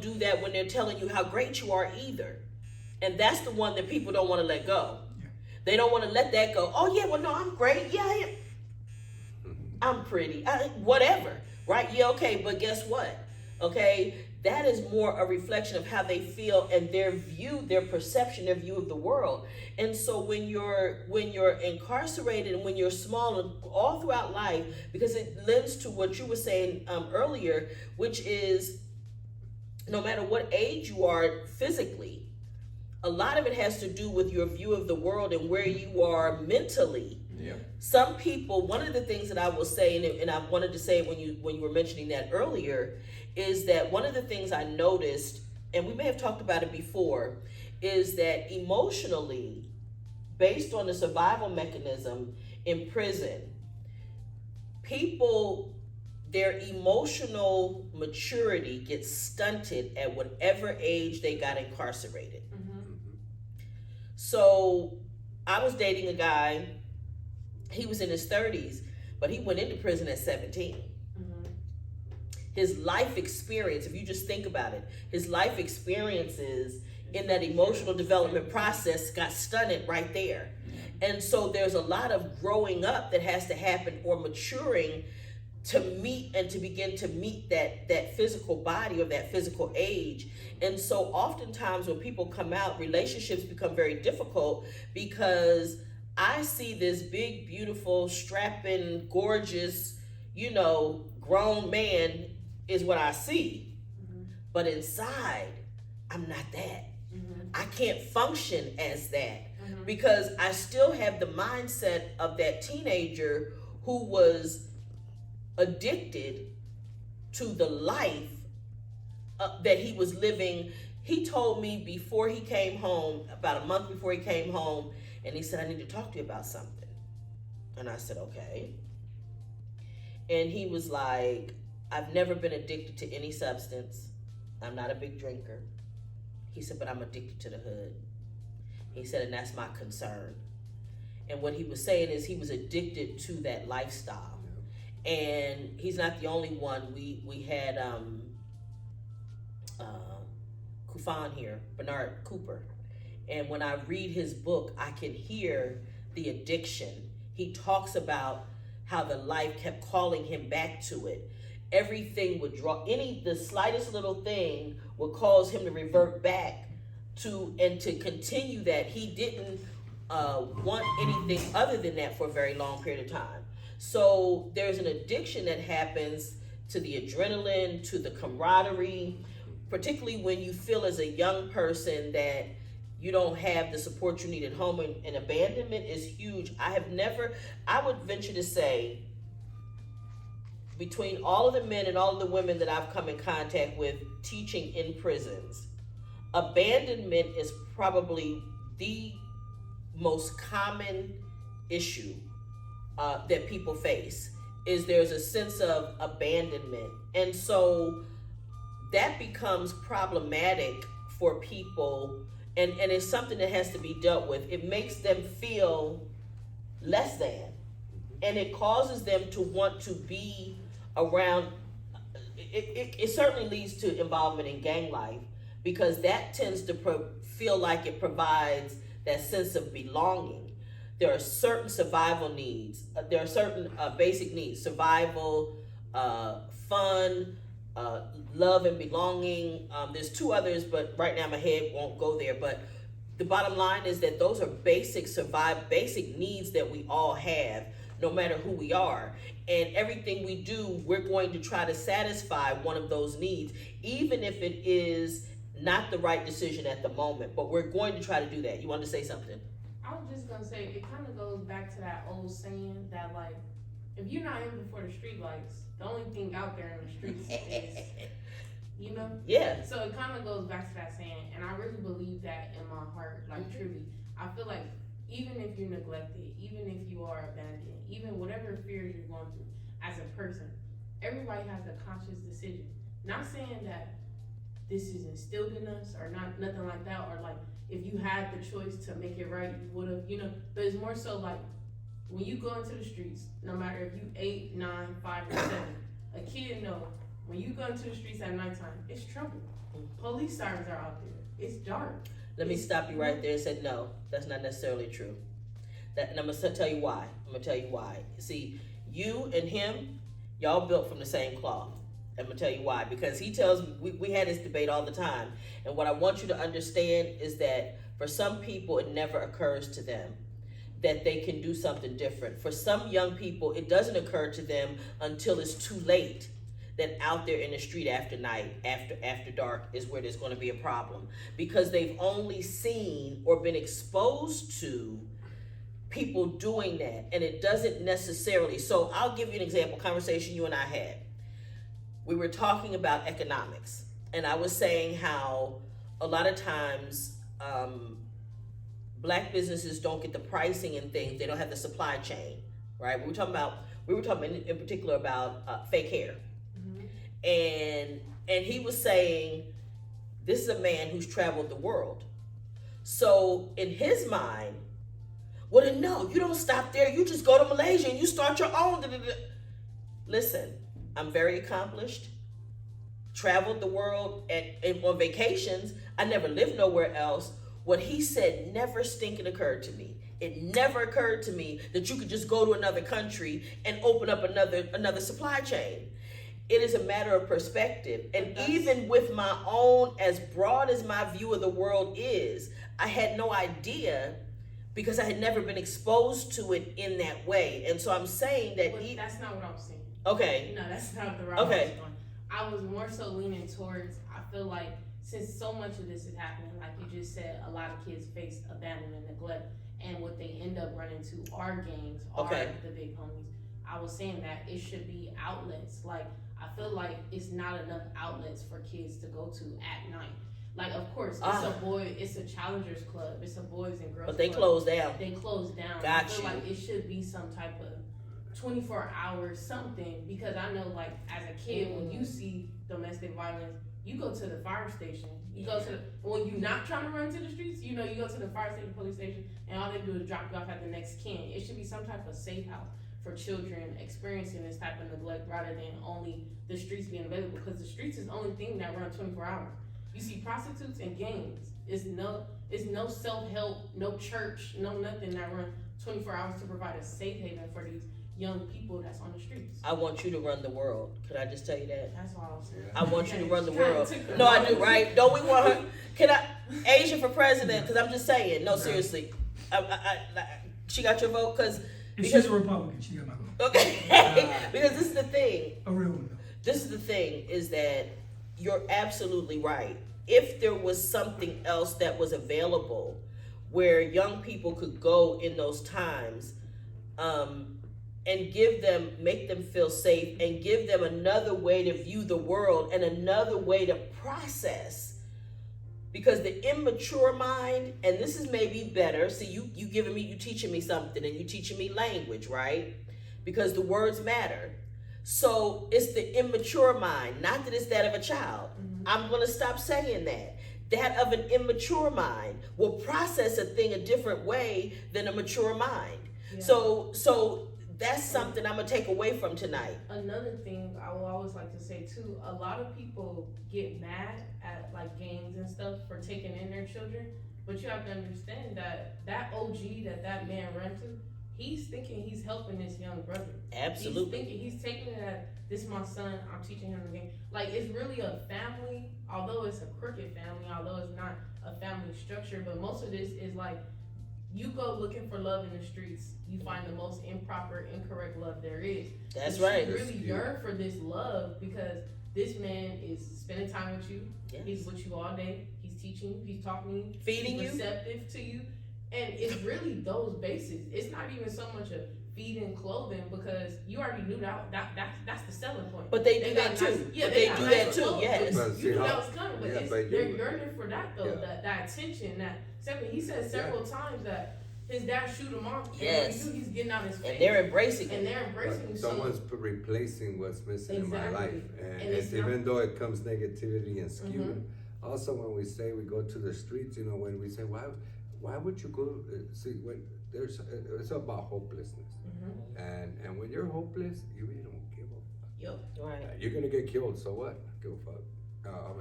[SPEAKER 1] do that when they're telling you how great you are either. And that's the one that people don't want to let go.
[SPEAKER 3] Yeah.
[SPEAKER 1] They don't want to let that go. Oh yeah, well no, I'm great. Yeah, I am. I'm pretty. Whatever. Right? Yeah, okay, but guess what? Okay, that is more a reflection of how they feel and their perception, their view of the world. And so when you're incarcerated and when you're small and all throughout life, because it lends to what you were saying earlier, which is no matter what age you are physically, a lot of it has to do with your view of the world and where you are mentally.
[SPEAKER 4] Yeah.
[SPEAKER 1] Some people, one of the things that I will say, and I wanted to say when you were mentioning that earlier, is that one of the things I noticed, and we may have talked about it before, is that emotionally, based on the survival mechanism in prison, people their emotional maturity gets stunted at whatever age they got incarcerated. So I was dating a guy, he was in his 30s, but he went into prison at 17. His life experience, if you just think about it, his life experiences in that emotional development process got stunted right there. And so there's a lot of growing up that has to happen, or maturing, to meet and to begin to meet that physical body or that physical age. And so oftentimes when people come out, relationships become very difficult, because I see this big, beautiful, strapping, gorgeous, grown man is what I see. But inside, I'm not that. I can't function as that, because I still have the mindset of that teenager who was addicted to the life that he was living. He told me before he came home, about a month before he came home, and he said, I need to talk to you about something. And I said, okay. And he was like, I've never been addicted to any substance. I'm not a big drinker. He said, but I'm addicted to the hood. He said, and that's my concern. And what he was saying is he was addicted to that lifestyle. And he's not the only one. We had Kufan here, Bernard Cooper. And when I read his book, I can hear the addiction. He talks about how the life kept calling him back to it. Everything would draw, the slightest little thing would cause him to revert back to, and to continue that. He didn't want anything other than that for a very long period of time. So there's an addiction that happens to the adrenaline, to the camaraderie, particularly when you feel as a young person that you don't have the support you need at home, and abandonment is huge. I would venture to say, between all of the men and all of the women that I've come in contact with teaching in prisons, abandonment is probably the most common issue that people face. Is there's a sense of abandonment. And so that becomes problematic for people, and it's something that has to be dealt with. It makes them feel less than, and it causes them to want to be around. It certainly leads to involvement in gang life, because that tends to feel like it provides that sense of belonging. There are certain survival needs. There are certain basic needs: survival, fun, love and belonging. There's two others, but right now my head won't go there. But the bottom line is that those are basic needs that we all have, no matter who we are. And everything we do, we're going to try to satisfy one of those needs, even if it is not the right decision at the moment. But we're going to try to do that. You wanted to say something?
[SPEAKER 5] I was just gonna say, it kind of goes back to that old saying that, like, if you're not in before the street lights, the only thing out there in the streets is,
[SPEAKER 1] Yeah.
[SPEAKER 5] So it kind of goes back to that saying, and I really believe that in my heart, like, truly. I feel like even if you're neglected, even if you are abandoned, even whatever fears you're going through as a person, everybody has a conscious decision. Not saying that this is instilled in us or not, nothing like that, or like if you had the choice to make it right, you would have, but it's more so like when you go into the streets, no matter if you 8, 9, 5, or 7, a kid know when you go into the streets at nighttime, it's trouble. Police sirens are out there. It's dark.
[SPEAKER 1] Let me stop you right there and say, no, that's not necessarily true. And I'm gonna tell you why. See, you and him, y'all built from the same cloth. I'm gonna tell you why. Because he tells me, we had this debate all the time. And what I want you to understand is that for some people, it never occurs to them that they can do something different. For some young people, it doesn't occur to them until it's too late, that out there in the street after night, after dark, is where there's going to be a problem, because they've only seen or been exposed to people doing that, and it doesn't necessarily. So I'll give you an example, conversation you and I had. We were talking about economics, and I was saying how a lot of times Black businesses don't get the pricing and things. They don't have the supply chain, right? We were talking about we were talking in particular about fake hair,
[SPEAKER 5] Mhm.
[SPEAKER 1] and he was saying this is a man who's traveled the world. So in his mind, well, then no, you don't stop there. You just go to Malaysia and you start your own. Listen, I'm very accomplished. Traveled the world and on vacations. I never lived nowhere else. What he said never stinking occurred to me. It never occurred to me that you could just go to another country and open up another supply chain. It is a matter of perspective. And even with my own, as broad as my view of the world is, I had no idea because I had never been exposed to it in that way. And so I'm saying that
[SPEAKER 5] But that's not what I was saying.
[SPEAKER 1] okay.
[SPEAKER 5] No, that's not the route
[SPEAKER 1] Okay.
[SPEAKER 5] I was going. I was more so leaning towards, I feel like since so much of this is happening, like you just said, a lot of kids face abandonment and neglect, and what they end up running to are gangs, are
[SPEAKER 1] Okay.
[SPEAKER 5] the big homies. I was saying that it should be outlets. Like, I feel like it's not enough outlets for kids to go to at night. Like, of course, it's a challengers club, it's a boys and girls
[SPEAKER 1] But they
[SPEAKER 5] club.
[SPEAKER 1] closed down.
[SPEAKER 5] They closed down.
[SPEAKER 1] Got
[SPEAKER 5] I feel
[SPEAKER 1] you.
[SPEAKER 5] like it should be some type of 24 hours something, because I know, like, as a kid, when you see domestic violence, you go to the fire station. You go to when you're not trying to run to the streets, you go to the fire station, police station, and all they do is drop you off at the next kin. It should be some type of safe house for children experiencing this type of neglect rather than only the streets being available, because the streets is the only thing that run 24 hours. You see prostitutes and gangs. It's no self-help, no church, no nothing that run 24 hours to provide a safe haven for these young people that's on the streets.
[SPEAKER 1] I want you to run the world. Can I just tell you that?
[SPEAKER 5] That's all I'm saying.
[SPEAKER 1] I want you to run the
[SPEAKER 5] Kinda
[SPEAKER 1] world.
[SPEAKER 5] took the
[SPEAKER 1] No, I
[SPEAKER 5] wrong-
[SPEAKER 1] do, right? Don't we want her? Can I, Asia for president? Because I'm just saying. No, seriously. She got your vote?
[SPEAKER 3] If
[SPEAKER 1] Because
[SPEAKER 3] she's a Republican, she got my vote.
[SPEAKER 1] okay. Because this is the thing.
[SPEAKER 3] A real one though.
[SPEAKER 1] This is the thing, is that you're absolutely right. If there was something else that was available where young people could go in those times, and make them feel safe and give them another way to view the world and another way to process. Because the immature mind, and this is maybe better, see you teaching me something, and you teaching me language, right? Because the words matter. So it's the immature mind, not that it's that of a child. I'm gonna stop saying that. That of an immature mind will process a thing a different way than a mature mind.
[SPEAKER 5] Yeah.
[SPEAKER 1] So that's something I'm gonna take away from tonight.
[SPEAKER 5] Another thing I will always like to say too, a lot of people get mad at like gangs and stuff for taking in their children, but you have to understand that OG that man ran to, he's thinking he's helping this young brother.
[SPEAKER 1] Absolutely.
[SPEAKER 5] He's thinking, he's taking it as, this is my son, I'm teaching him the game. Like, it's really a family, although it's a crooked family, although it's not a family structure, but most of this is like, you go looking for love in the streets, you find the most improper, incorrect love there is.
[SPEAKER 1] That's
[SPEAKER 5] But
[SPEAKER 1] right.
[SPEAKER 5] You really yearn for this love because this man is spending time with you.
[SPEAKER 1] Yes.
[SPEAKER 5] He's with you all day. He's teaching you. He's talking to you.
[SPEAKER 1] Feeding
[SPEAKER 5] he's
[SPEAKER 1] you.
[SPEAKER 5] receptive to you. And it's really those bases. It's not even so much a feeding, clothing, because you already knew that's the selling point.
[SPEAKER 1] But they do
[SPEAKER 5] got
[SPEAKER 1] that too.
[SPEAKER 5] nice- yeah,
[SPEAKER 1] But
[SPEAKER 5] they
[SPEAKER 1] they
[SPEAKER 5] got
[SPEAKER 1] do
[SPEAKER 5] nice
[SPEAKER 1] that too.
[SPEAKER 5] clothes.
[SPEAKER 1] Yes.
[SPEAKER 2] But
[SPEAKER 5] You
[SPEAKER 2] see
[SPEAKER 5] knew
[SPEAKER 2] how-
[SPEAKER 5] that was coming, but
[SPEAKER 2] yeah,
[SPEAKER 5] it's,
[SPEAKER 2] but
[SPEAKER 5] they're
[SPEAKER 2] you-
[SPEAKER 5] yearning for that though.
[SPEAKER 2] Yeah.
[SPEAKER 5] That attention. He said several times that his dad shoot him off. And
[SPEAKER 1] Yes.
[SPEAKER 5] when he knew he's getting out his face.
[SPEAKER 1] And they're embracing
[SPEAKER 5] And
[SPEAKER 1] it.
[SPEAKER 5] they're embracing
[SPEAKER 2] But
[SPEAKER 5] you.
[SPEAKER 2] someone's replacing what's missing in my
[SPEAKER 5] Exactly.
[SPEAKER 2] life, and
[SPEAKER 5] And it's
[SPEAKER 2] even
[SPEAKER 5] not-
[SPEAKER 2] though it comes negativity and skewing. Also, when we say we go to the streets, when we say why would you go? See, when it's about hopelessness, and when you're hopeless, you really don't give a fuck.
[SPEAKER 5] Yep.
[SPEAKER 1] Right.
[SPEAKER 2] You're gonna get killed, so what? Give a fuck.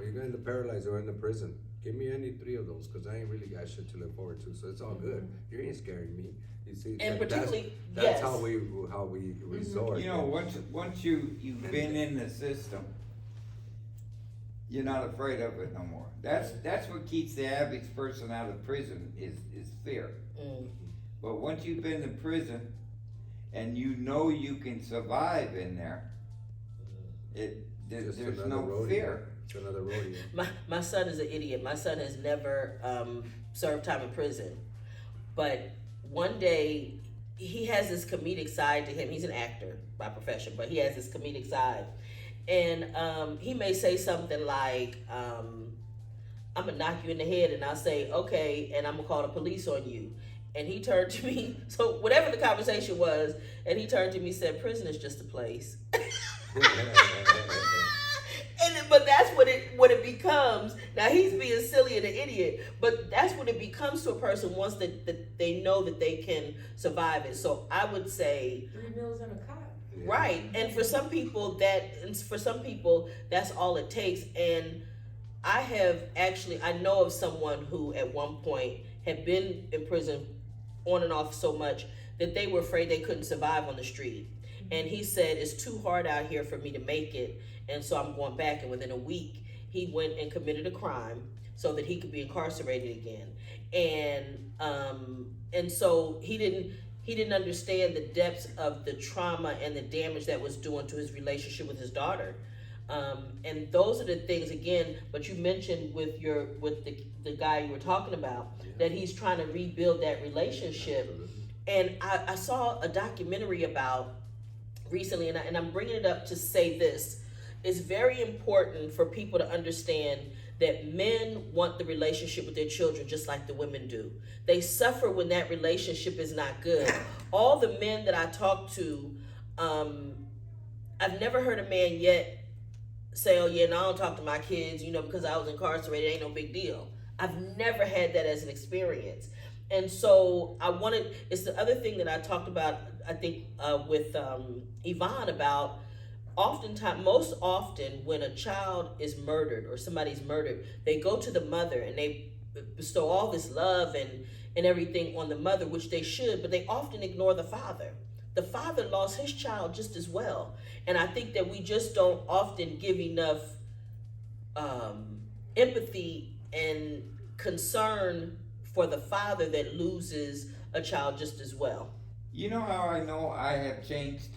[SPEAKER 2] You're gonna end up paralyzed or in the prison. Give me any three of those, cause I ain't really got shit to look forward to. So it's all good. You ain't scaring me. You see,
[SPEAKER 1] And particularly,
[SPEAKER 2] that's
[SPEAKER 1] yes.
[SPEAKER 2] how we resort.
[SPEAKER 4] You know, once you've been in the system, you're not afraid of it no more. That's what keeps the average person out of prison is fear.
[SPEAKER 1] Mm.
[SPEAKER 4] But once you've been in prison and you know you can survive in there,
[SPEAKER 2] Just
[SPEAKER 4] there's
[SPEAKER 2] another
[SPEAKER 4] no
[SPEAKER 2] rodeo.
[SPEAKER 4] fear.
[SPEAKER 2] It's another rodeo.
[SPEAKER 1] My son is an idiot. My son has never served time in prison. But one day, he has this comedic side to him. He's an actor by profession, but he has this comedic side. And he may say something like, I'm going to knock you in the head, and I'll say, okay, and I'm going to call the police on you. And he turned to me, so whatever the conversation was, and he turned to me and said, prison is just a place. But that's what it becomes. Now he's being silly and an idiot, but that's what it becomes to a person once that they know that they can survive it. So I would say
[SPEAKER 5] 3 meals in a cot.
[SPEAKER 1] right, and for some people that's all it takes. And I know of someone who at one point had been in prison on and off so much that they were afraid they couldn't survive on the street. And he said, it's too hard out here for me to make it, and so I'm going back. And within a week, he went and committed a crime so that he could be incarcerated again. And so he didn't understand the depths of the trauma and the damage that was doing to his relationship with his daughter. And those are the things, again, but you mentioned with the guy you were talking about, that he's trying to rebuild that relationship.
[SPEAKER 2] Absolutely.
[SPEAKER 1] And I saw a documentary about recently, and I'm bringing it up to say this. It's very important for people to understand that men want the relationship with their children just like the women do. They suffer when that relationship is not good. All the men that I talk to, I've never heard a man yet say, oh yeah, no, I don't talk to my kids, because I was incarcerated, ain't no big deal. I've never had that as an experience. And so it's the other thing that I talked about, I think, with Yvonne about most often when a child is murdered or somebody's murdered, they go to the mother and they bestow all this love and everything on the mother, which they should, but they often ignore the father. The father lost his child just as well. And I think that we just don't often give enough empathy and concern for the father that loses a child just as well.
[SPEAKER 4] You know how I know I have changed?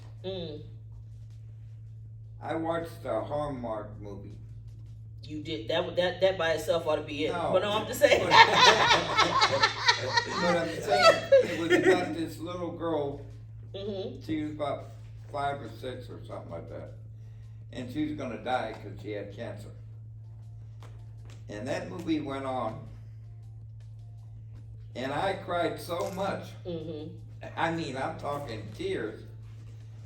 [SPEAKER 4] I watched the Hallmark movie.
[SPEAKER 1] You did that by itself ought to be it.
[SPEAKER 4] No.
[SPEAKER 1] But no, I'm just saying.
[SPEAKER 4] But I'm saying it was about this little girl. She was about 5 or 6 or something like that, and she was gonna die because she had cancer. And that movie went on, and I cried so much. I mean, I'm talking tears,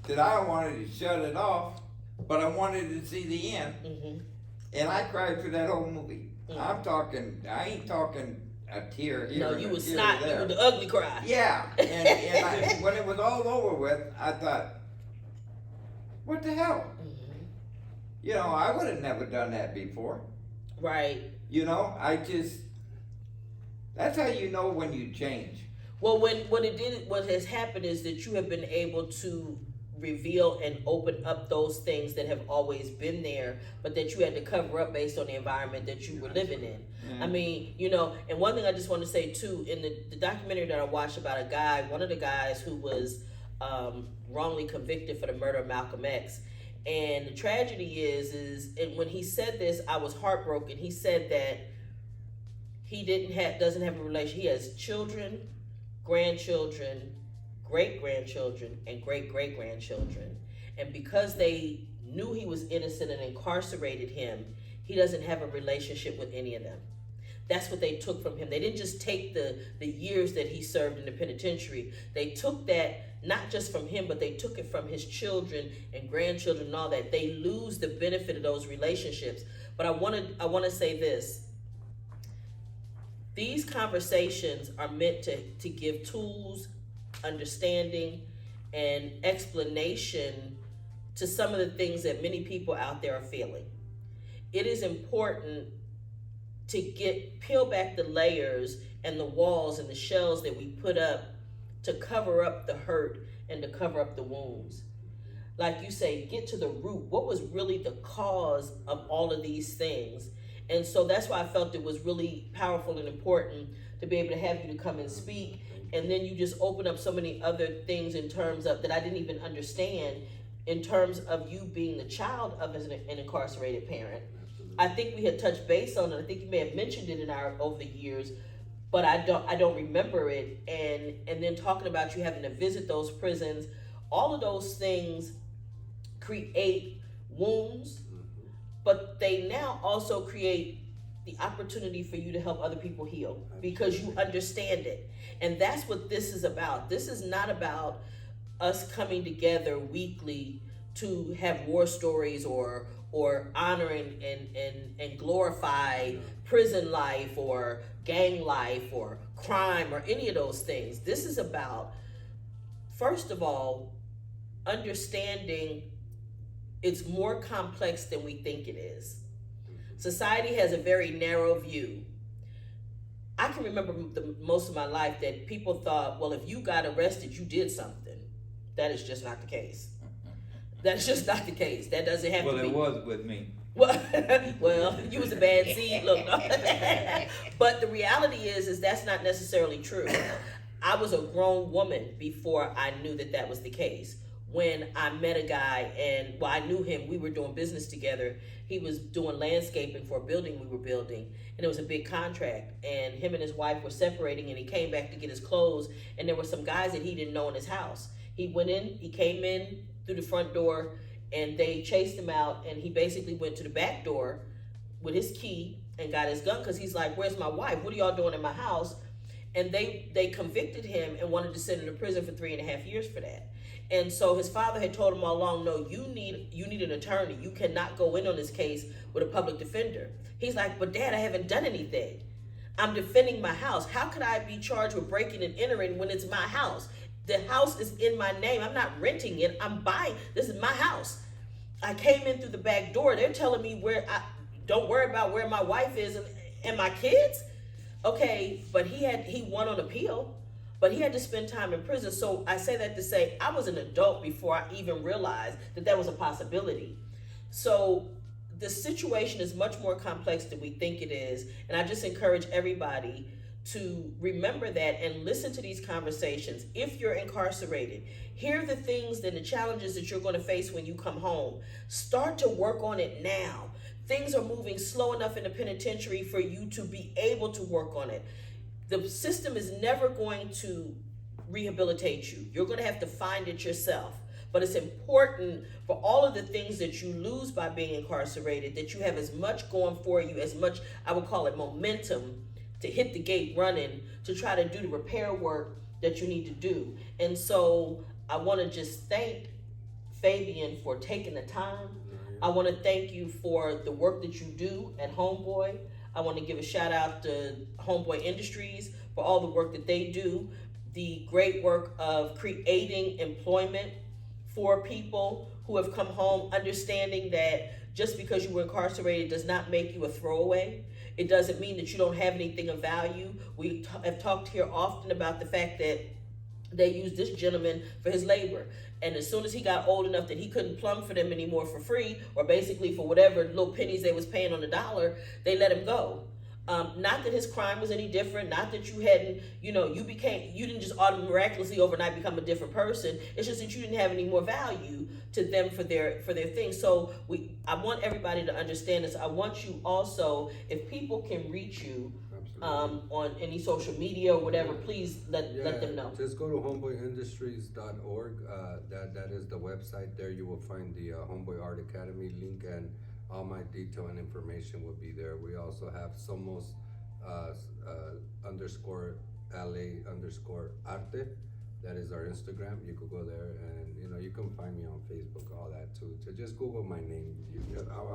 [SPEAKER 4] that I wanted to shut it off, but I wanted to see the end. And I cried through that whole movie. I ain't talking a tear here.
[SPEAKER 1] No,
[SPEAKER 4] and
[SPEAKER 1] you
[SPEAKER 4] a
[SPEAKER 1] was
[SPEAKER 4] tear
[SPEAKER 1] snot,
[SPEAKER 4] there.
[SPEAKER 1] you were the ugly cry.
[SPEAKER 4] Yeah, and when it was all over with, I thought, what the hell? I would have never done that before.
[SPEAKER 1] Right.
[SPEAKER 4] That's how you know when you change.
[SPEAKER 1] Well, what has happened is that you have been able to reveal and open up those things that have always been there, but that you had to cover up based on the environment that you were living in. I mean, and one thing I just want to say too, in the documentary that I watched about one of the guys who was wrongly convicted for the murder of Malcolm X. And the tragedy is and when he said this, I was heartbroken. He said that he doesn't have a relation. He has children, grandchildren, great-grandchildren, and great-great-grandchildren. And because they knew he was innocent and incarcerated him, he doesn't have a relationship with any of them. That's what they took from him. They didn't just take the years that he served in the penitentiary. They took that not just from him, but they took it from his children and grandchildren and all that. They lose the benefit of those relationships. But I want to say this. These conversations are meant to give tools, understanding, and explanation to some of the things that many people out there are feeling. It is important to peel back the layers and the walls and the shells that we put up to cover up the hurt and to cover up the wounds. Like you say, get to the root. What was really the cause of all of these things? And so that's why I felt it was really powerful and important to be able to have you to come and speak. And then you just open up so many other things in terms of that I didn't even understand, in terms of you being the child of an incarcerated parent. I think we had touched base on it. I think you may have mentioned it over the years, but I don't remember it. And then talking about you having to visit those prisons, all of those things create wounds, but they now also create the opportunity for you to help other people heal because you understand it. And that's what this is about. This is not about us coming together weekly to have war stories or honor and glorify prison life or gang life or crime or any of those things. This is about, first of all, understanding it's more complex than we think it is. Society has a very narrow view. I can remember most of my life that people thought, well, if you got arrested, you did something. That is just not the case. That's just not the case. That doesn't have to be.
[SPEAKER 4] Well, it was with me.
[SPEAKER 1] Well, you was a bad seed, look. But the reality is that's not necessarily true. I was a grown woman before I knew that was the case. When I met a guy and, well, I knew him, we were doing business together. He was doing landscaping for a building we were building, and it was a big contract. And him and his wife were separating, and he came back to get his clothes, and there were some guys that he didn't know in his house. He came in through the front door, and they chased him out, and he basically went to the back door with his key and got his gun, because he's like, where's my wife? What are y'all doing in my house? And they convicted him and wanted to send him to prison for 3.5 years for that. And so his father had told him all along, no, you need an attorney. You cannot go in on this case with a public defender. He's like, but Dad, I haven't done anything. I'm defending my house. How could I be charged with breaking and entering when it's my house? The house is in my name. I'm not renting it. I'm buying. This is my house. I came in through the back door. They're telling me don't worry about where my wife is and my kids. Okay, but he won on appeal. But he had to spend time in prison. So I say that to say I was an adult before I even realized that was a possibility. So the situation is much more complex than we think it is. And I just encourage everybody to remember that and listen to these conversations. If you're incarcerated, hear the things and the challenges that you're going to face when you come home. Start to work on it now. Things are moving slow enough in the penitentiary for you to be able to work on it. The system is never going to rehabilitate you. You're going to have to find it yourself. But it's important for all of the things that you lose by being incarcerated, that you have as much going for you, as much, I would call it momentum, to hit the gate running, to try to do the repair work that you need to do. And so I want to just thank Fabian for taking the time. I want to thank you for the work that you do at Homeboy. I want to give a shout out to Homeboy Industries for all the work that they do, the great work of creating employment for people who have come home, understanding that just because you were incarcerated does not make you a throwaway. It doesn't mean that you don't have anything of value. We have talked here often about the fact that they used this gentleman for his labor. And as soon as he got old enough that he couldn't plumb for them anymore for free, or basically for whatever little pennies they was paying on the dollar, they let him go. Not that his crime was any different, not that you hadn't, you didn't just miraculously overnight become a different person. It's just that you didn't have any more value to them for their thing. So I want everybody to understand this. I want you also, if people can reach you, on any social media or whatever, please let them know.
[SPEAKER 2] Just go to homeboyindustries.org. That is the website. There you will find the Homeboy Art Academy link, and all my detail and information will be there. We also have Somos _LA _arte. That is our Instagram. You could go there, and you can find me on Facebook, all that too. So just Google my name.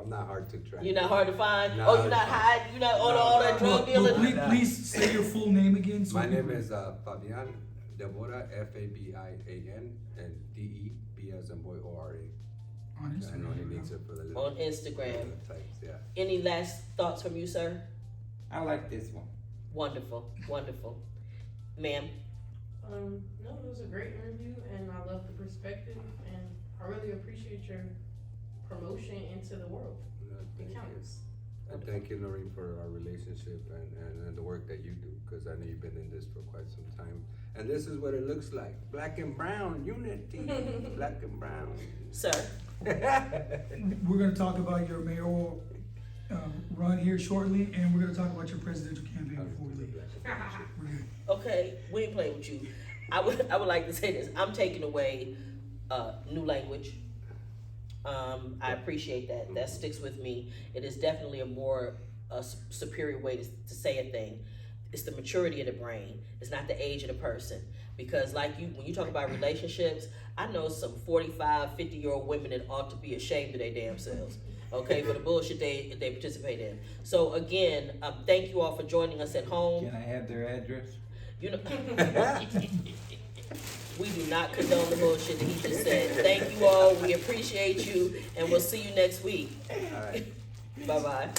[SPEAKER 2] I'm not hard to track.
[SPEAKER 1] You're not hard to find?
[SPEAKER 2] No,
[SPEAKER 1] you're not hiding? You're not on all that drug dealing?
[SPEAKER 3] Please say your full name again.
[SPEAKER 2] My name is Fabian Devora, Fabian, and DE, as in boy, ORA.
[SPEAKER 3] On Instagram.
[SPEAKER 2] I know he needs it for the little.
[SPEAKER 1] On Instagram.
[SPEAKER 2] Types, yeah.
[SPEAKER 1] Any last thoughts from you, sir?
[SPEAKER 4] I like this one.
[SPEAKER 1] Wonderful, wonderful. Ma'am?
[SPEAKER 5] No, it was a great interview, and I love the perspective, and I really appreciate your promotion into the world.
[SPEAKER 2] Thank
[SPEAKER 5] It
[SPEAKER 2] you.
[SPEAKER 5] counts.
[SPEAKER 2] And thank you, Noreen, for our relationship and the work that you do, because I know you've been in this for quite some time. And this is what it looks like. Black and brown unity. Black and brown.
[SPEAKER 1] Sir?
[SPEAKER 3] We're going to talk about your mayoral run here shortly, and we're going to talk about your presidential campaign before we leave. We're good.
[SPEAKER 1] Okay, we ain't playing with you. I would like to say this. I'm taking away new language. I appreciate that. That sticks with me. It is definitely a more superior way to say a thing. It's the maturity of the brain. It's not the age of the person. Because like when you talk about relationships, I know some 45, 50-year-old women that ought to be ashamed of their damn selves. Okay, for the bullshit they participate in. So again, thank you all for joining us at home.
[SPEAKER 4] Can I have their address?
[SPEAKER 1] You know, we do not condone the bullshit that he just said. Thank you all. We appreciate you, and we'll see you next week.
[SPEAKER 2] All right.
[SPEAKER 1] Bye-bye.